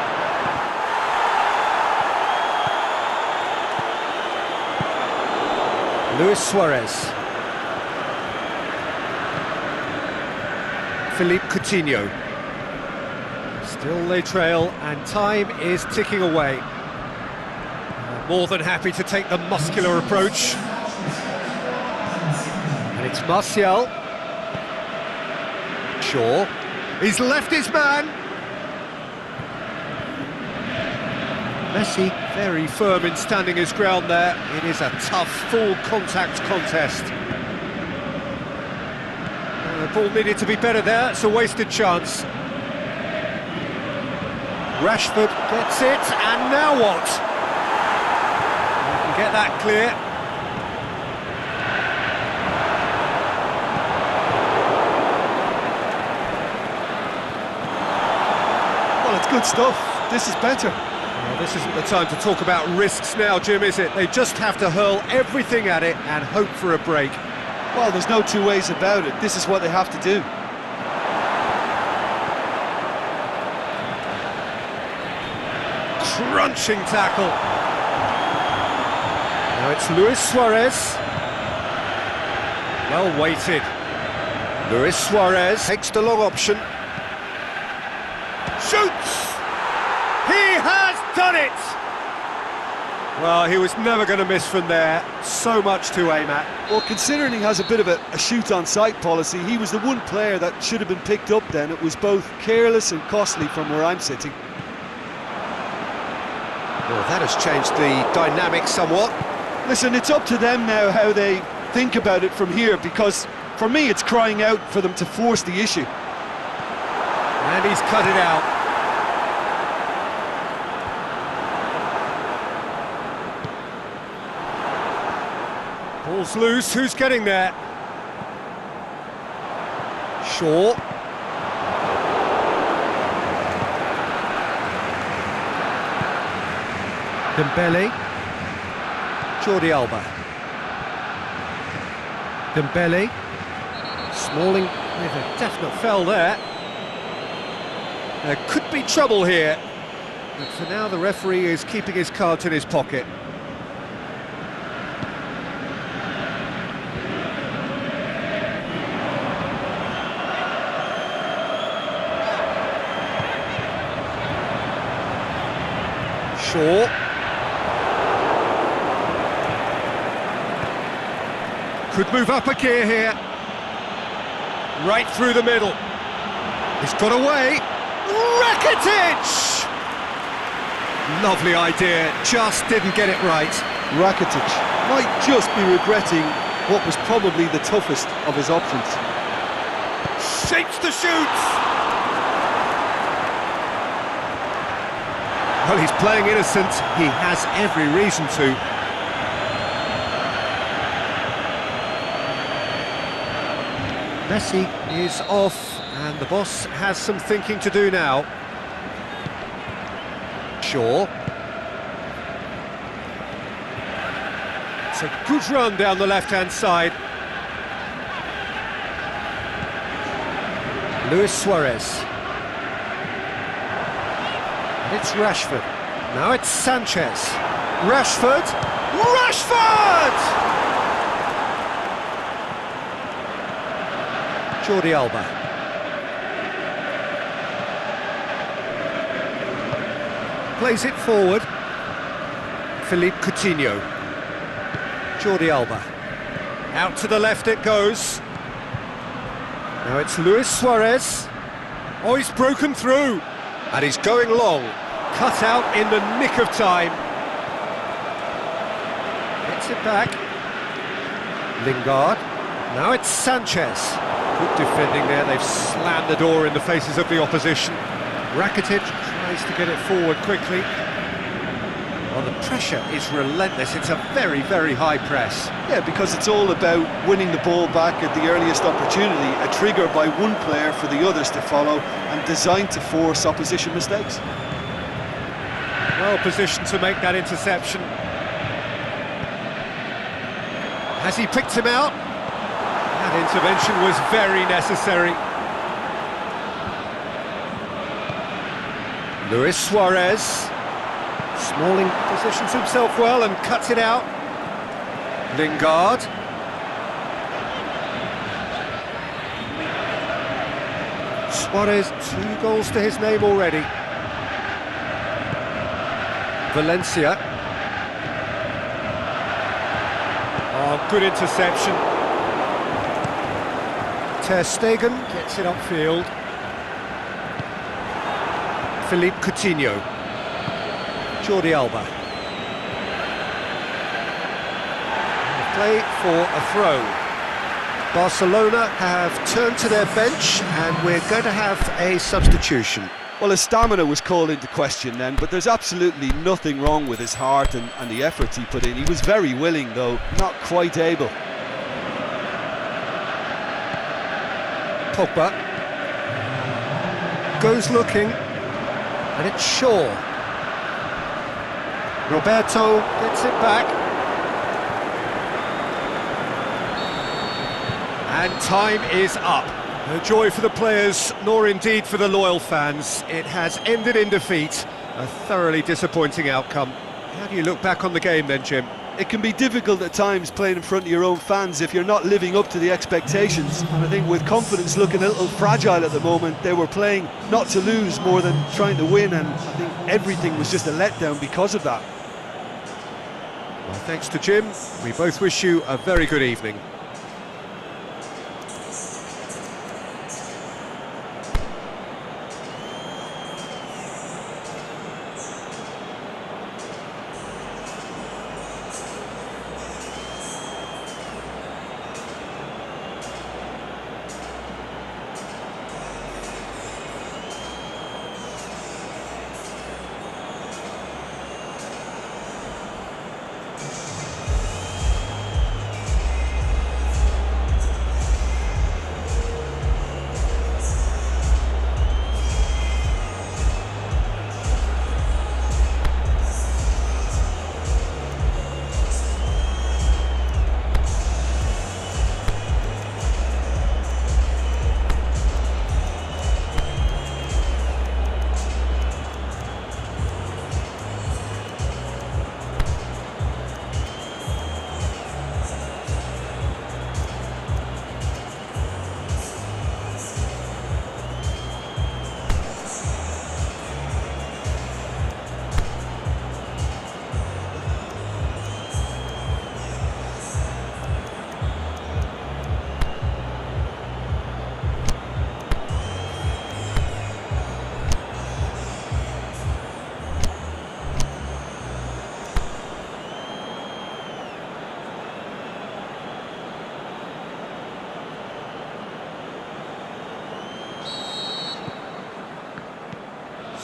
Luis Suarez. Philippe Coutinho. Still they trail and time is ticking away. More than happy to take the muscular approach. And it's Martial. Shaw. He's left his man. Messi very firm in standing his ground there. It is a tough, full contact contest. The ball needed to be better there, it's a wasted chance. Rashford gets it, and now what? He can get that clear. Well, it's good stuff. This is better. Well, this isn't the time to talk about risks now, Jim, is it? They just have to hurl everything at it and hope for a break. Well, there's no two ways about it. This is what they have to do. Crunching tackle. Now it's Luis Suarez. Well weighted. Luis Suarez takes the long option. Shoots! He has done it! Well, he was never going to miss from there. So much to aim at. Well, considering he has a bit of a shoot-on-sight policy, he was the one player that should have been picked up then. It was both careless and costly from where I'm sitting. Well, that has changed the dynamic somewhat. Listen, it's up to them now how they think about it from here, because for me it's crying out for them to force the issue. And he's cut it out. Ball's loose, who's getting there? Shaw. Dembele. Jordi Alba. Dembele. Smalling with a definite foul there. There could be trouble here. But for now the referee is keeping his cards in his pocket. Shaw. Could move up a gear here. Right through the middle. He's got away. Rakitic! Lovely idea, just didn't get it right. Rakitic might just be regretting what was probably the toughest of his options. Shapes to shoot! Well, he's playing innocent. He has every reason to. Messi is off, and the boss has some thinking to do now. Shaw. It's a good run down the left-hand side. Luis Suarez. And it's Rashford. Now it's Sanchez. Rashford! Rashford! Jordi Alba. Plays it forward. Philippe Coutinho. Jordi Alba. Out to the left it goes. Now it's Luis Suarez. Oh, he's broken through. And he's going long. Cut out in the nick of time. Gets it back. Lingard. Now it's Sanchez. Good defending there, they've slammed the door in the faces of the opposition. Rakitic tries to get it forward quickly. Well, the pressure is relentless, it's a very, very high press. Yeah, because it's all about winning the ball back at the earliest opportunity, a trigger by one player for the others to follow, and designed to force opposition mistakes. Well positioned to make that interception. Has he picked him out? That intervention was very necessary. Luis Suarez. Smalling positions himself well and cuts it out. Lingard. Suarez, 2 goals to his name already. Valencia. Oh, good interception. Ter Stegen gets it upfield. Philippe Coutinho. Jordi Alba. Play for a throw. Barcelona have turned to their bench and we're going to have a substitution. Well, his stamina was called into question then, but there's absolutely nothing wrong with his heart and the efforts he put in. He was very willing, though, not quite able. Pogba goes looking, and it's Shaw. Roberto gets it back, and time is up. No joy for the players, nor indeed for the loyal fans. It has ended in defeat, a thoroughly disappointing outcome. How do you look back on the game then, Jim? It can be difficult at times playing in front of your own fans if you're not living up to the expectations. And I think with confidence looking a little fragile at the moment, they were playing not to lose more than trying to win, and I think everything was just a letdown because of that. Well, thanks to Jim. We both wish you a very good evening.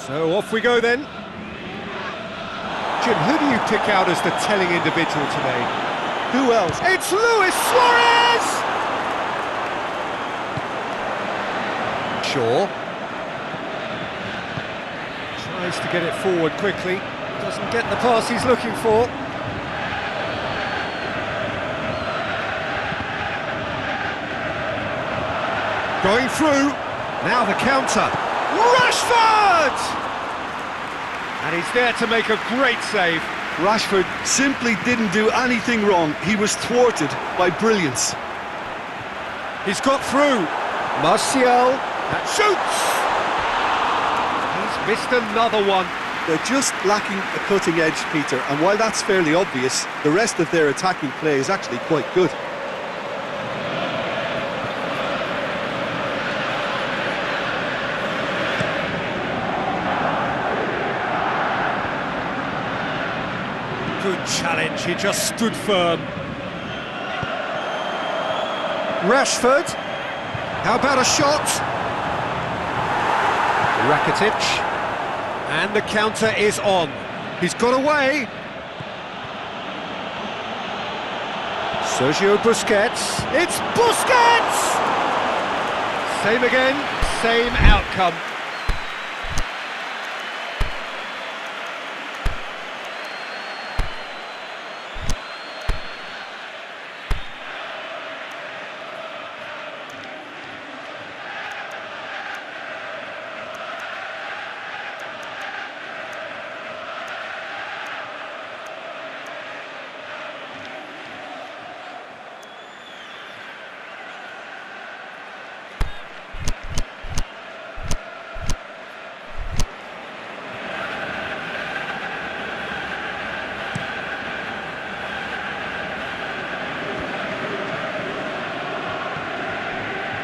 So off we go then. Jim, who do you pick out as the telling individual today? Who else? It's Luis Suarez! Shaw. Tries to get it forward quickly. Doesn't get the pass he's looking for. Going through. Now the counter. Rashford! And he's there to make a great save. Rashford simply didn't do anything wrong. He was thwarted by brilliance. He's got through. Martial. That shoots! He's missed another one. They're just lacking a cutting edge, Peter, and while that's fairly obvious, the rest of their attacking play is actually quite good. Good challenge, he just stood firm. Rashford. How about a shot? Rakitic. And the counter is on. He's got away. Sergio Busquets. It's Busquets! Same again, same outcome.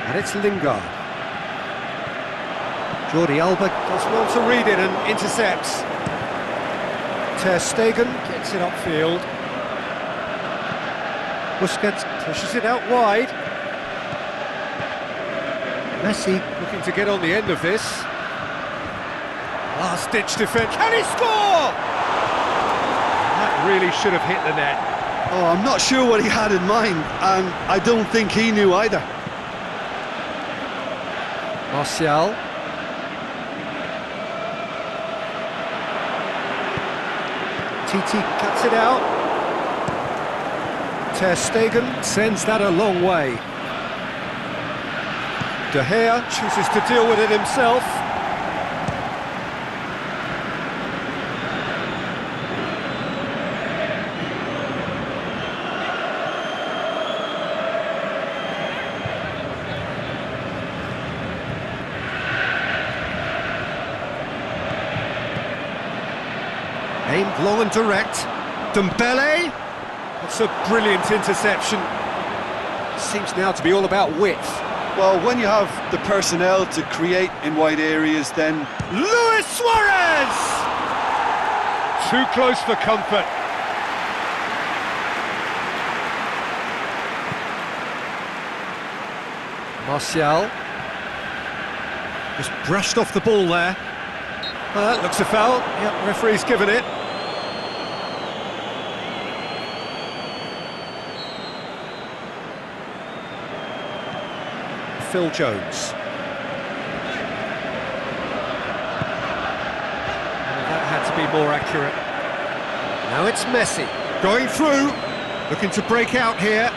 And it's Lingard. Jordi Alba does well to read it and intercepts. Ter Stegen gets it upfield. Busquets pushes it out wide. Messi looking to get on the end of this. Last-ditch defence. Can he score? That really should have hit the net. Oh, I'm not sure what he had in mind, and I don't think he knew either. Martial. Titi cuts it out. Ter Stegen sends that a long way. De Gea chooses to deal with it himself. Aimed long and direct. Dembele. That's a brilliant interception. Seems now to be all about width. Well, when you have the personnel to create in wide areas, then... Luis Suarez! Too close for comfort. Martial. Just brushed off the ball there. That looks a foul. Yep, referee's given it. Phil Jones. That had to be more accurate. Now it's Messi. Going through. Looking to break out here.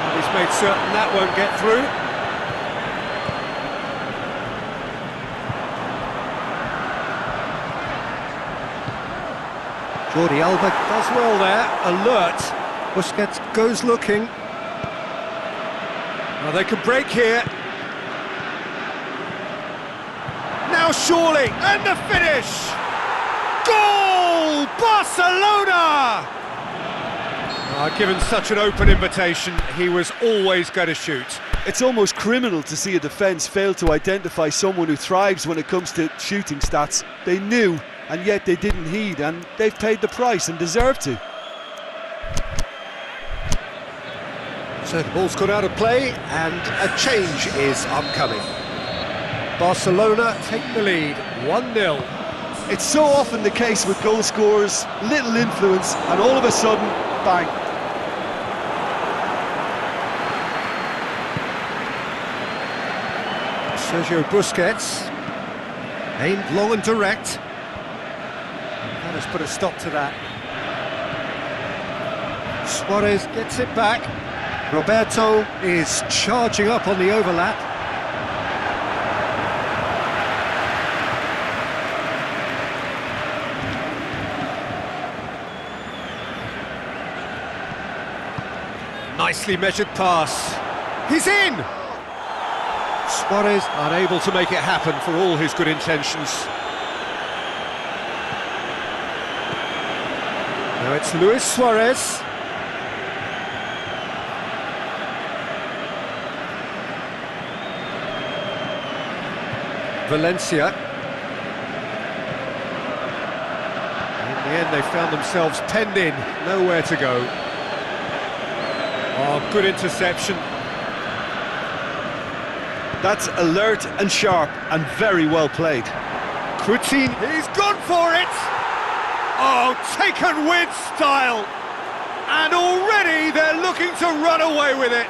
And he's made certain that won't get through. Jordi Alba does well there, alert. Busquets goes looking. Now they can break here. Now surely, and the finish! Goal! Barcelona! Given such an open invitation, he was always going to shoot. It's almost criminal to see a defence fail to identify someone who thrives when it comes to shooting stats. They knew, and yet they didn't heed, and they've paid the price and deserve to. So the ball's gone out of play, and a change is upcoming. Barcelona take the lead, 1-0. It's so often the case with goal scorers, little influence, and all of a sudden, bang. Sergio Busquets, aimed long and direct. That has put a stop to that. Suarez gets it back. Roberto is charging up on the overlap. Nicely measured pass. He's in! Suarez unable to make it happen for all his good intentions. Now it's Luis Suarez. Valencia. In the end they found themselves penned in, nowhere to go. Oh, good interception. That's alert and sharp and very well played. Coutinho, he's gone for it! Oh, taken with style! And already they're looking to run away with it!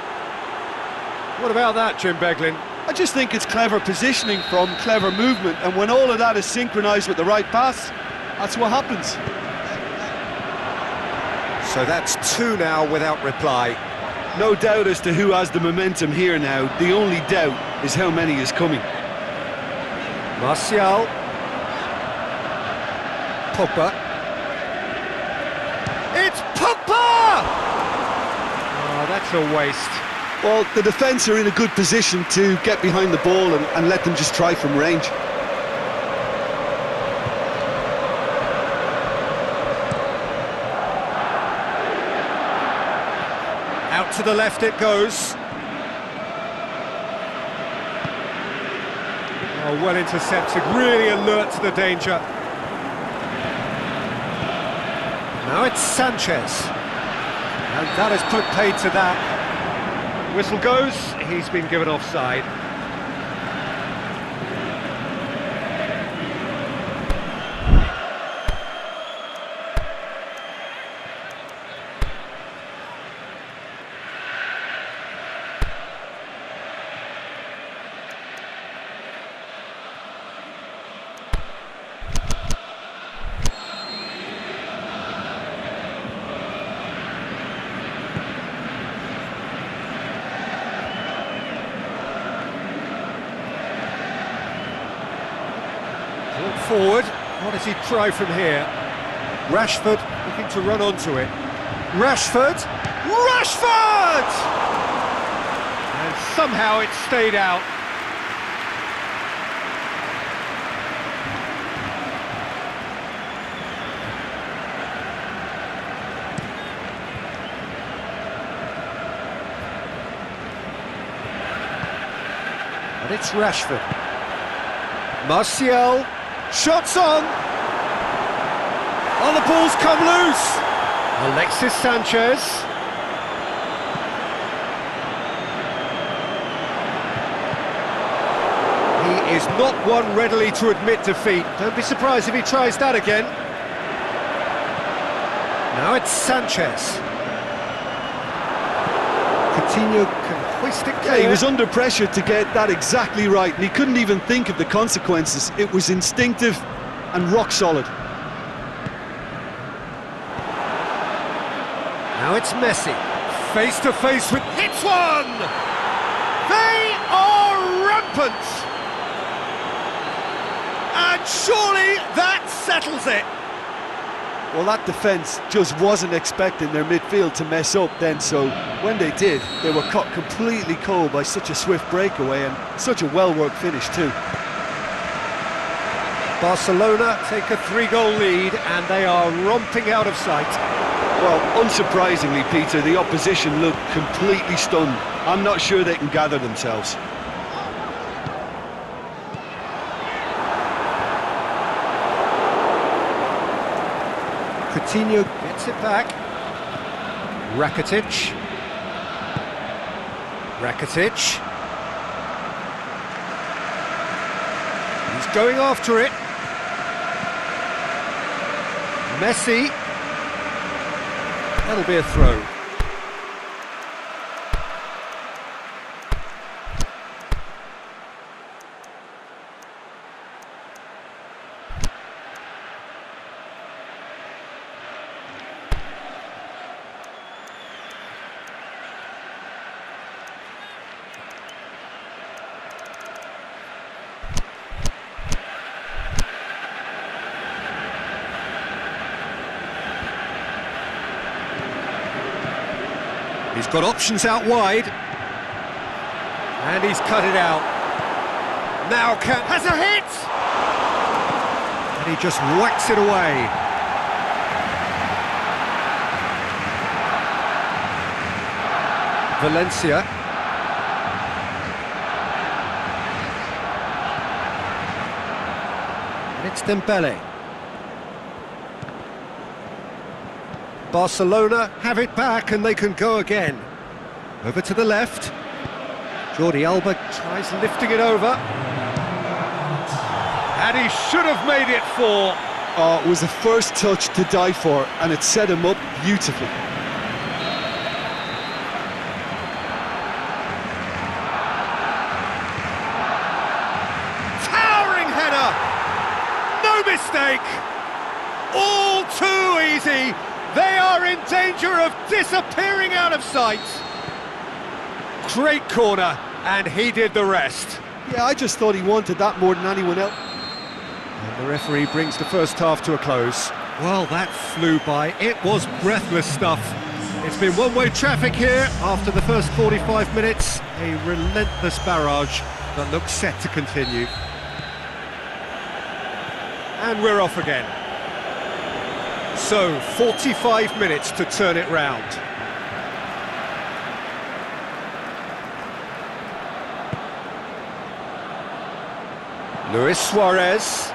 What about that, Jim Beglin? I just think it's clever positioning from clever movement, and when all of that is synchronised with the right pass, that's what happens. So that's 2 now without reply. No doubt as to who has the momentum here now. The only doubt is how many is coming. Martial. Pogba. It's Pogba! Oh, that's a waste. Well, the defence are in a good position to get behind the ball and let them just try from range. Out to the left it goes. Oh, well intercepted, really alert to the danger. Now it's Sanchez. And that has put paid to that. Whistle goes, he's been given offside. Look forward, what does he try from here? Rashford looking to run onto it. Rashford! Rashford! And somehow it stayed out. And it's Rashford. Martial. Shots on! Oh, the ball's come loose! Alexis Sanchez. He is not one readily to admit defeat. Don't be surprised if he tries that again. Now it's Sanchez. Coutinho can hoist it clear. Yeah, he was under pressure to get that exactly right, and he couldn't even think of the consequences. It was instinctive and rock solid. Now it's Messi, face to face with... Hits one! They are rampant! And surely that settles it! Well, that defence just wasn't expecting their midfield to mess up then, so when they did, they were cut completely cold by such a swift breakaway and such a well-worked finish too. Barcelona take a 3-goal lead and they are romping out of sight. Well, unsurprisingly, Peter, the opposition look completely stunned. I'm not sure they can gather themselves. Coutinho gets it back. Rakitic. going after it. Messi. That'll be a throw. He's got options out wide. And he's cut it out. Now has a hit! And he just whacks it away. Valencia. And it's Dembele. Barcelona have it back and they can go again. Over to the left. Jordi Alba tries lifting it over. And he should have made it 4. Oh, it was the first touch to die for, and it set him up beautifully. Towering header! No mistake! All too easy! They are in danger of disappearing out of sight. Great corner, and he did the rest. Yeah, I just thought he wanted that more than anyone else. And the referee brings the first half to a close. Well, that flew by. It was breathless stuff. It's been one-way traffic here after the first 45 minutes. A relentless barrage that looks set to continue. And we're off again. So, 45 minutes to turn it round. Luis Suarez.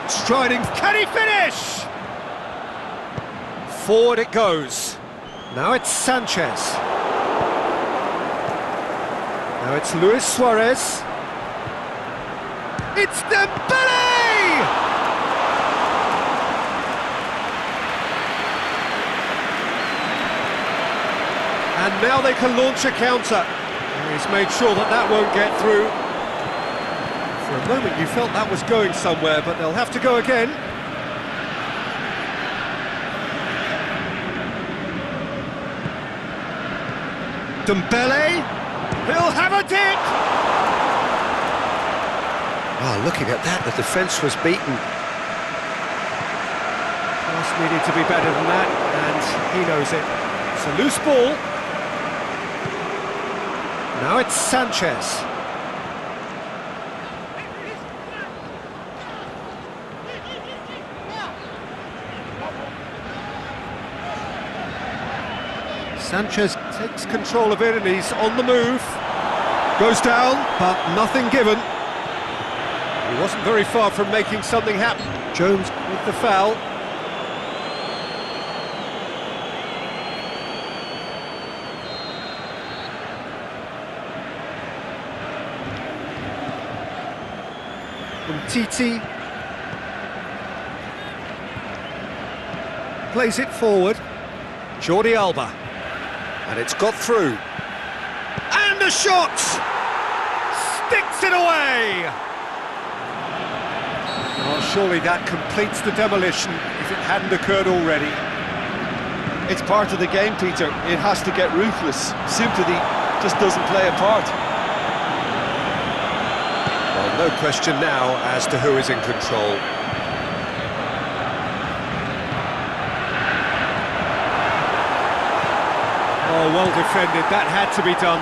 Striding, can he finish? Forward it goes. Now it's Sanchez. Now it's Luis Suarez. It's Dembele! And now they can launch a counter. He's made sure that that won't get through. For a moment you felt that was going somewhere, but they'll have to go again. Dembele, he'll have a dip! Oh, looking at that, the defence was beaten. Cross needed to be better than that, and he knows it. It's a loose ball. Now it's Sanchez. Sanchez takes control of it and he's on the move. Goes down, but nothing given. He wasn't very far from making something happen. Jones with the foul. Titi plays it forward. Jordi Alba, and it's got through. And a shot! Sticks it away! Well, surely that completes the demolition if it hadn't occurred already. It's part of the game, Peter. It has to get ruthless. Sympathy just doesn't play a part. No question now as to who is in control. Oh, well defended, that had to be done.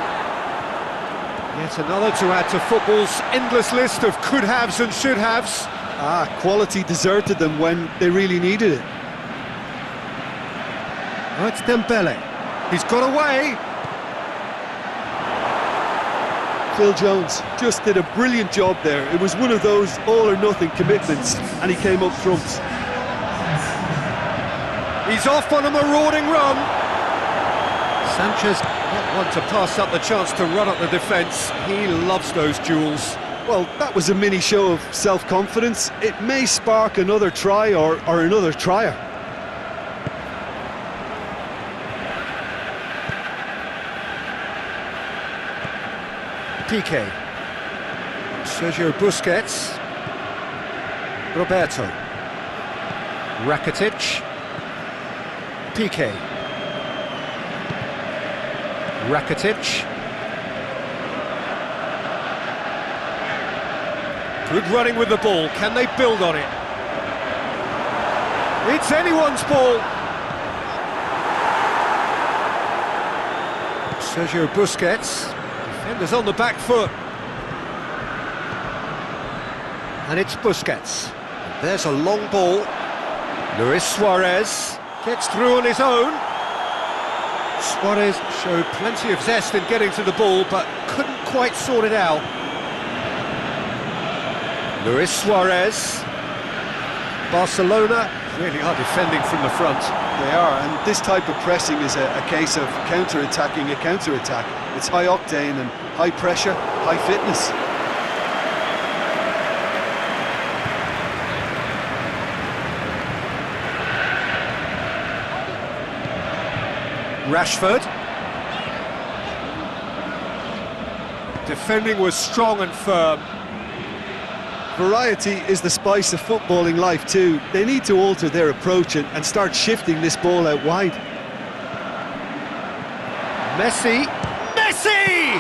Yet another to add to football's endless list of could-haves and should-haves. Quality deserted them when they really needed it. Oh, it's Dembele. He's got away. Phil Jones just did a brilliant job there. It was one of those all-or-nothing commitments, and he came up trumps. He's off on a marauding run. Sanchez, not one to pass up the chance to run up the defence. He loves those duels. Well, that was a mini show of self-confidence. It may spark another try or another trier. Piqué. Sergio Busquets. Roberto. Rakitic. Piqué. Rakitic. Good running with the ball. Can they build on it? It's anyone's ball. Sergio Busquets. Defenders on the back foot. And it's Busquets. And there's a long ball. Luis Suarez gets through on his own. Suarez showed plenty of zest in getting to the ball, but couldn't quite sort it out. Luis Suarez. Barcelona really are defending from the front. They are, and this type of pressing is a case of counter-attacking a counter-attack. It's high octane and high pressure, high fitness. Rashford. Defending was strong and firm. Variety is the spice of footballing life too. They need to alter their approach and start shifting this ball out wide. Messi. Messi!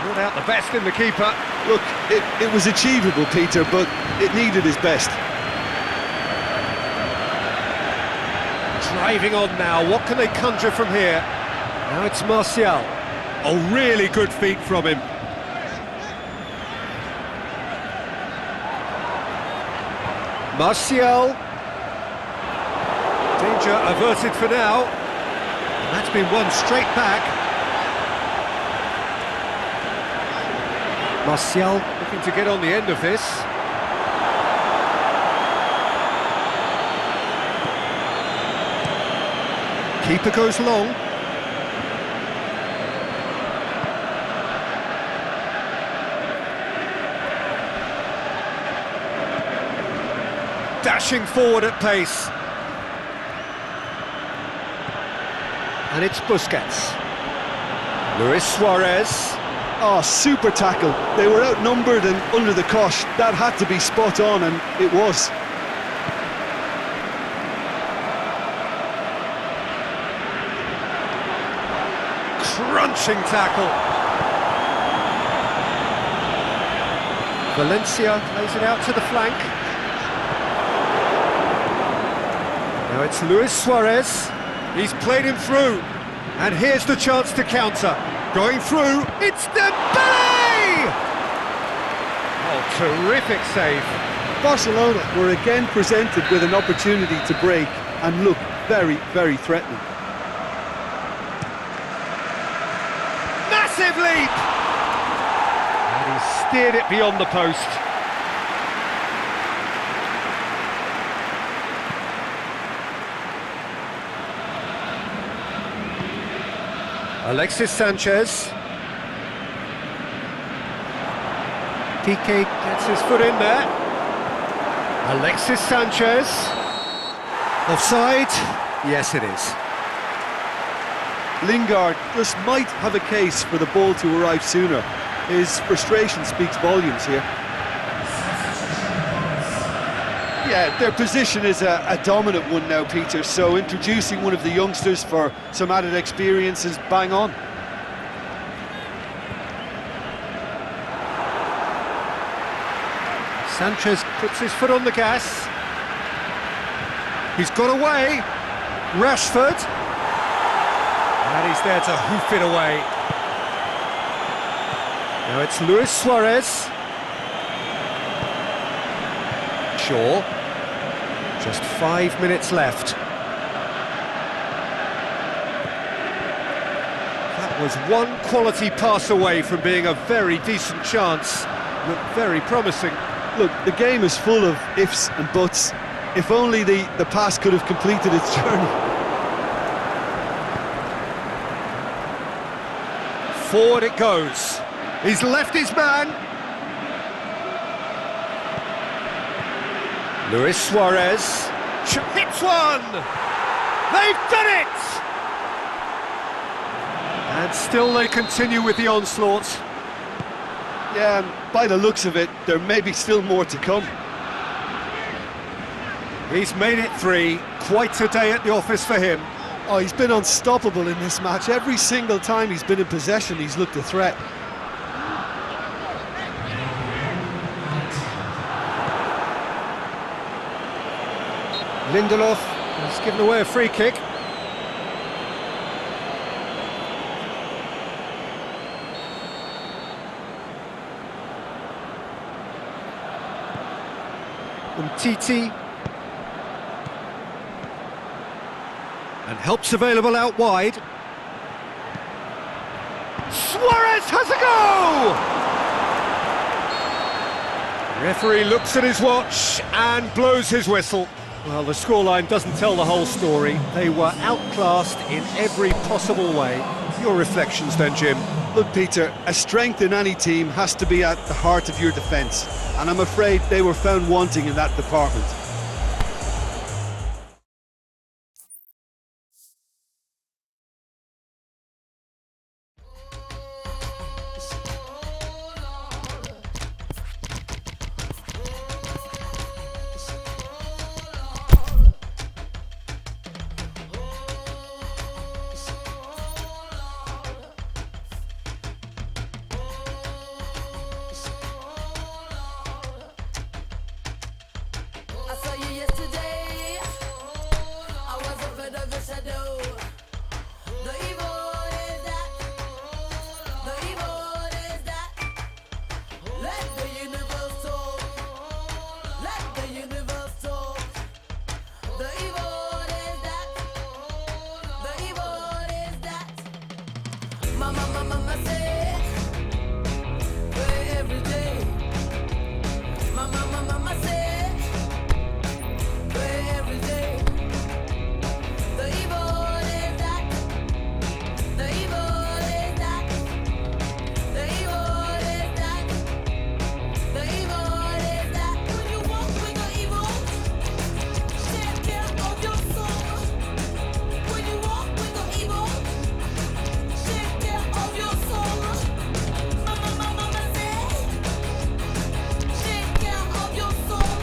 Brought out the best in the keeper. Look, it was achievable, Peter, but it needed his best. Driving on now, what can they conjure from here? Now it's Martial. Oh, really good feet from him. Martial. Danger averted for now. And that's been won straight back. Martial looking to get on the end of this. Keeper goes long. Dashing forward at pace. And it's Busquets. Luis Suarez. Oh, super tackle. They were outnumbered and under the cosh. That had to be spot on, and it was. Crunching tackle. Valencia plays it out to the flank. Now it's Luis Suarez. He's played him through. And here's the chance to counter. Going through, it's Dembele! Oh, terrific save. Barcelona were again presented with an opportunity to break and look very, very threatening. Massive leap! And he steered it beyond the post. Alexis Sanchez. Piqué gets his foot in there. Alexis Sanchez. Offside? Yes, it is. Lingard just might have a case for the ball to arrive sooner. His frustration speaks volumes here. Yeah, their position is a dominant one now, Peter, so introducing one of the youngsters for some added experience is bang on. Sanchez puts his foot on the gas. He's got away. Rashford. And he's there to hoof it away. Now it's Luis Suarez. Shaw. Just 5 minutes left. That was one quality pass away from being a very decent chance. Looked very promising. Look, the game is full of ifs and buts. If only the pass could have completed its journey. Forward it goes. He's left his man. Luis Suarez hits one. They've done it. And still they continue with the onslaught. Yeah, and by the looks of it, there may be still more to come. He's made it 3. Quite a day at the office for him. Oh, he's been unstoppable in this match. Every single time he's been in possession, he's looked a threat. Lindelof has given away a free kick. Titi. And help's available out wide. Suarez has a go! The referee looks at his watch and blows his whistle. Well, the scoreline doesn't tell the whole story. They were outclassed in every possible way. Your reflections then, Jim? Look, Peter, a strength in any team has to be at the heart of your defence, and I'm afraid they were found wanting in that department. Mama say, pray every day. Mama say, pray every day. The evil is that. The evil is that. The evil is that. The evil is that. When you walk with the evil, take care of your soul. When you walk with the evil, take care of your soul. Mama say, take care of your soul.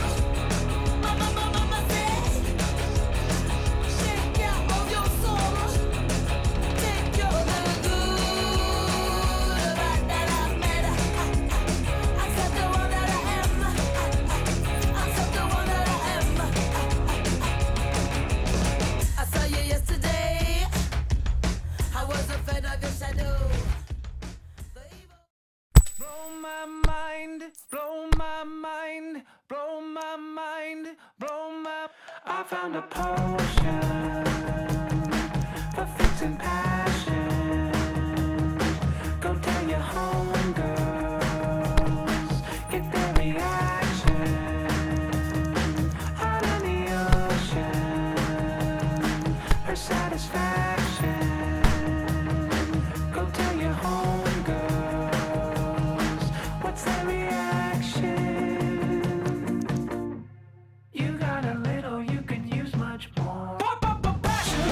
Mama say, take care of your soul. Take care of the good, bad that I've made. Accept the one that I am. Accept the one that I am. I saw you yesterday. I was afraid of your shadow. Blow my mind, blow my mind, blow my mind, blow my... I found a potion for fixing passion. Go tell your homegirls, get their reaction. Out in the ocean, her satisfaction. Go tell your homegirls, what's their reaction? You got a little, you could use much more. Passion.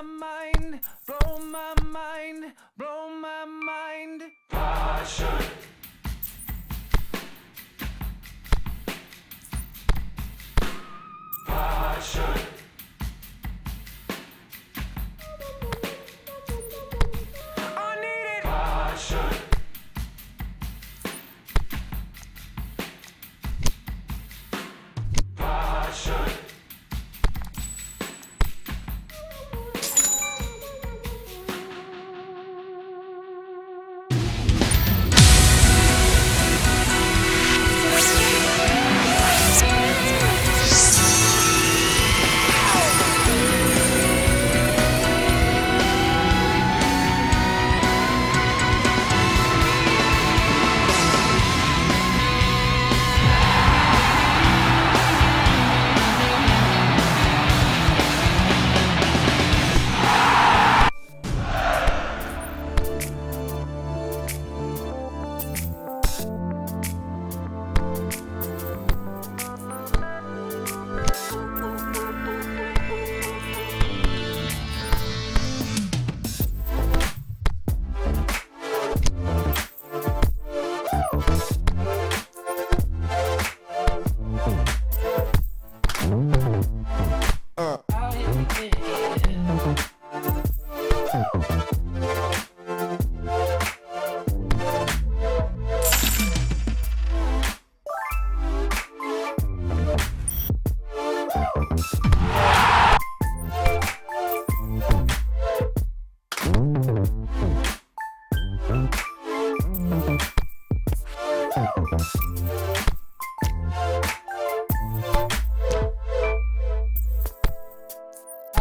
mind, blow my mind, blow my mind. Passion. Passion. I need it. Passion. Passion.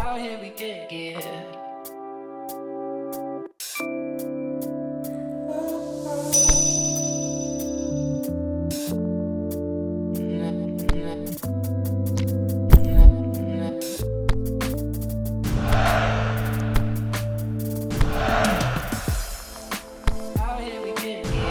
Out here we get. Out here we get.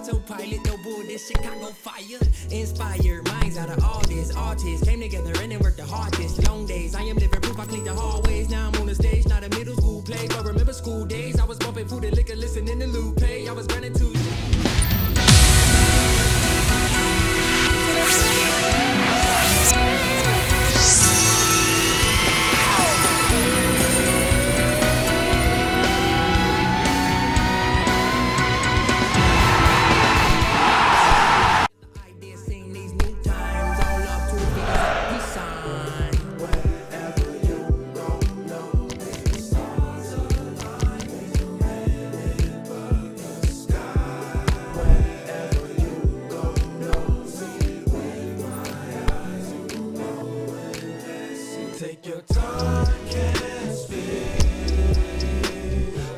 autopilot, no bull, this Chicago fire. Inspired minds out of all this. Artists came together and then worked the hardest. Long days, I am living proof I clean take the hallways. Now I'm on the stage, not a middle school play. But remember school days, I was bumping food and liquor, listening to Lupe. I was running to. Take your time, can't speak.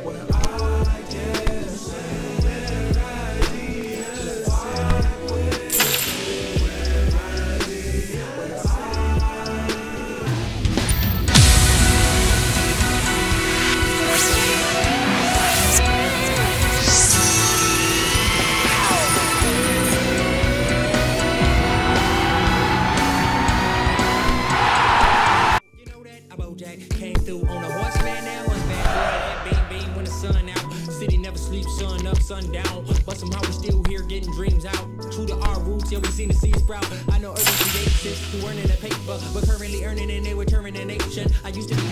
What I can say, we're ready. Just fight with me. We're ready. Came through on a horseman, that was bad boy. That beam beam when the sun out. City never sleeps, sun up, sun down. But somehow we still here getting dreams out. True to our roots, yeah, we seen the seeds sprout. I know urban creatives who earning a paper, but currently earning and they were turning a nation. I used to be.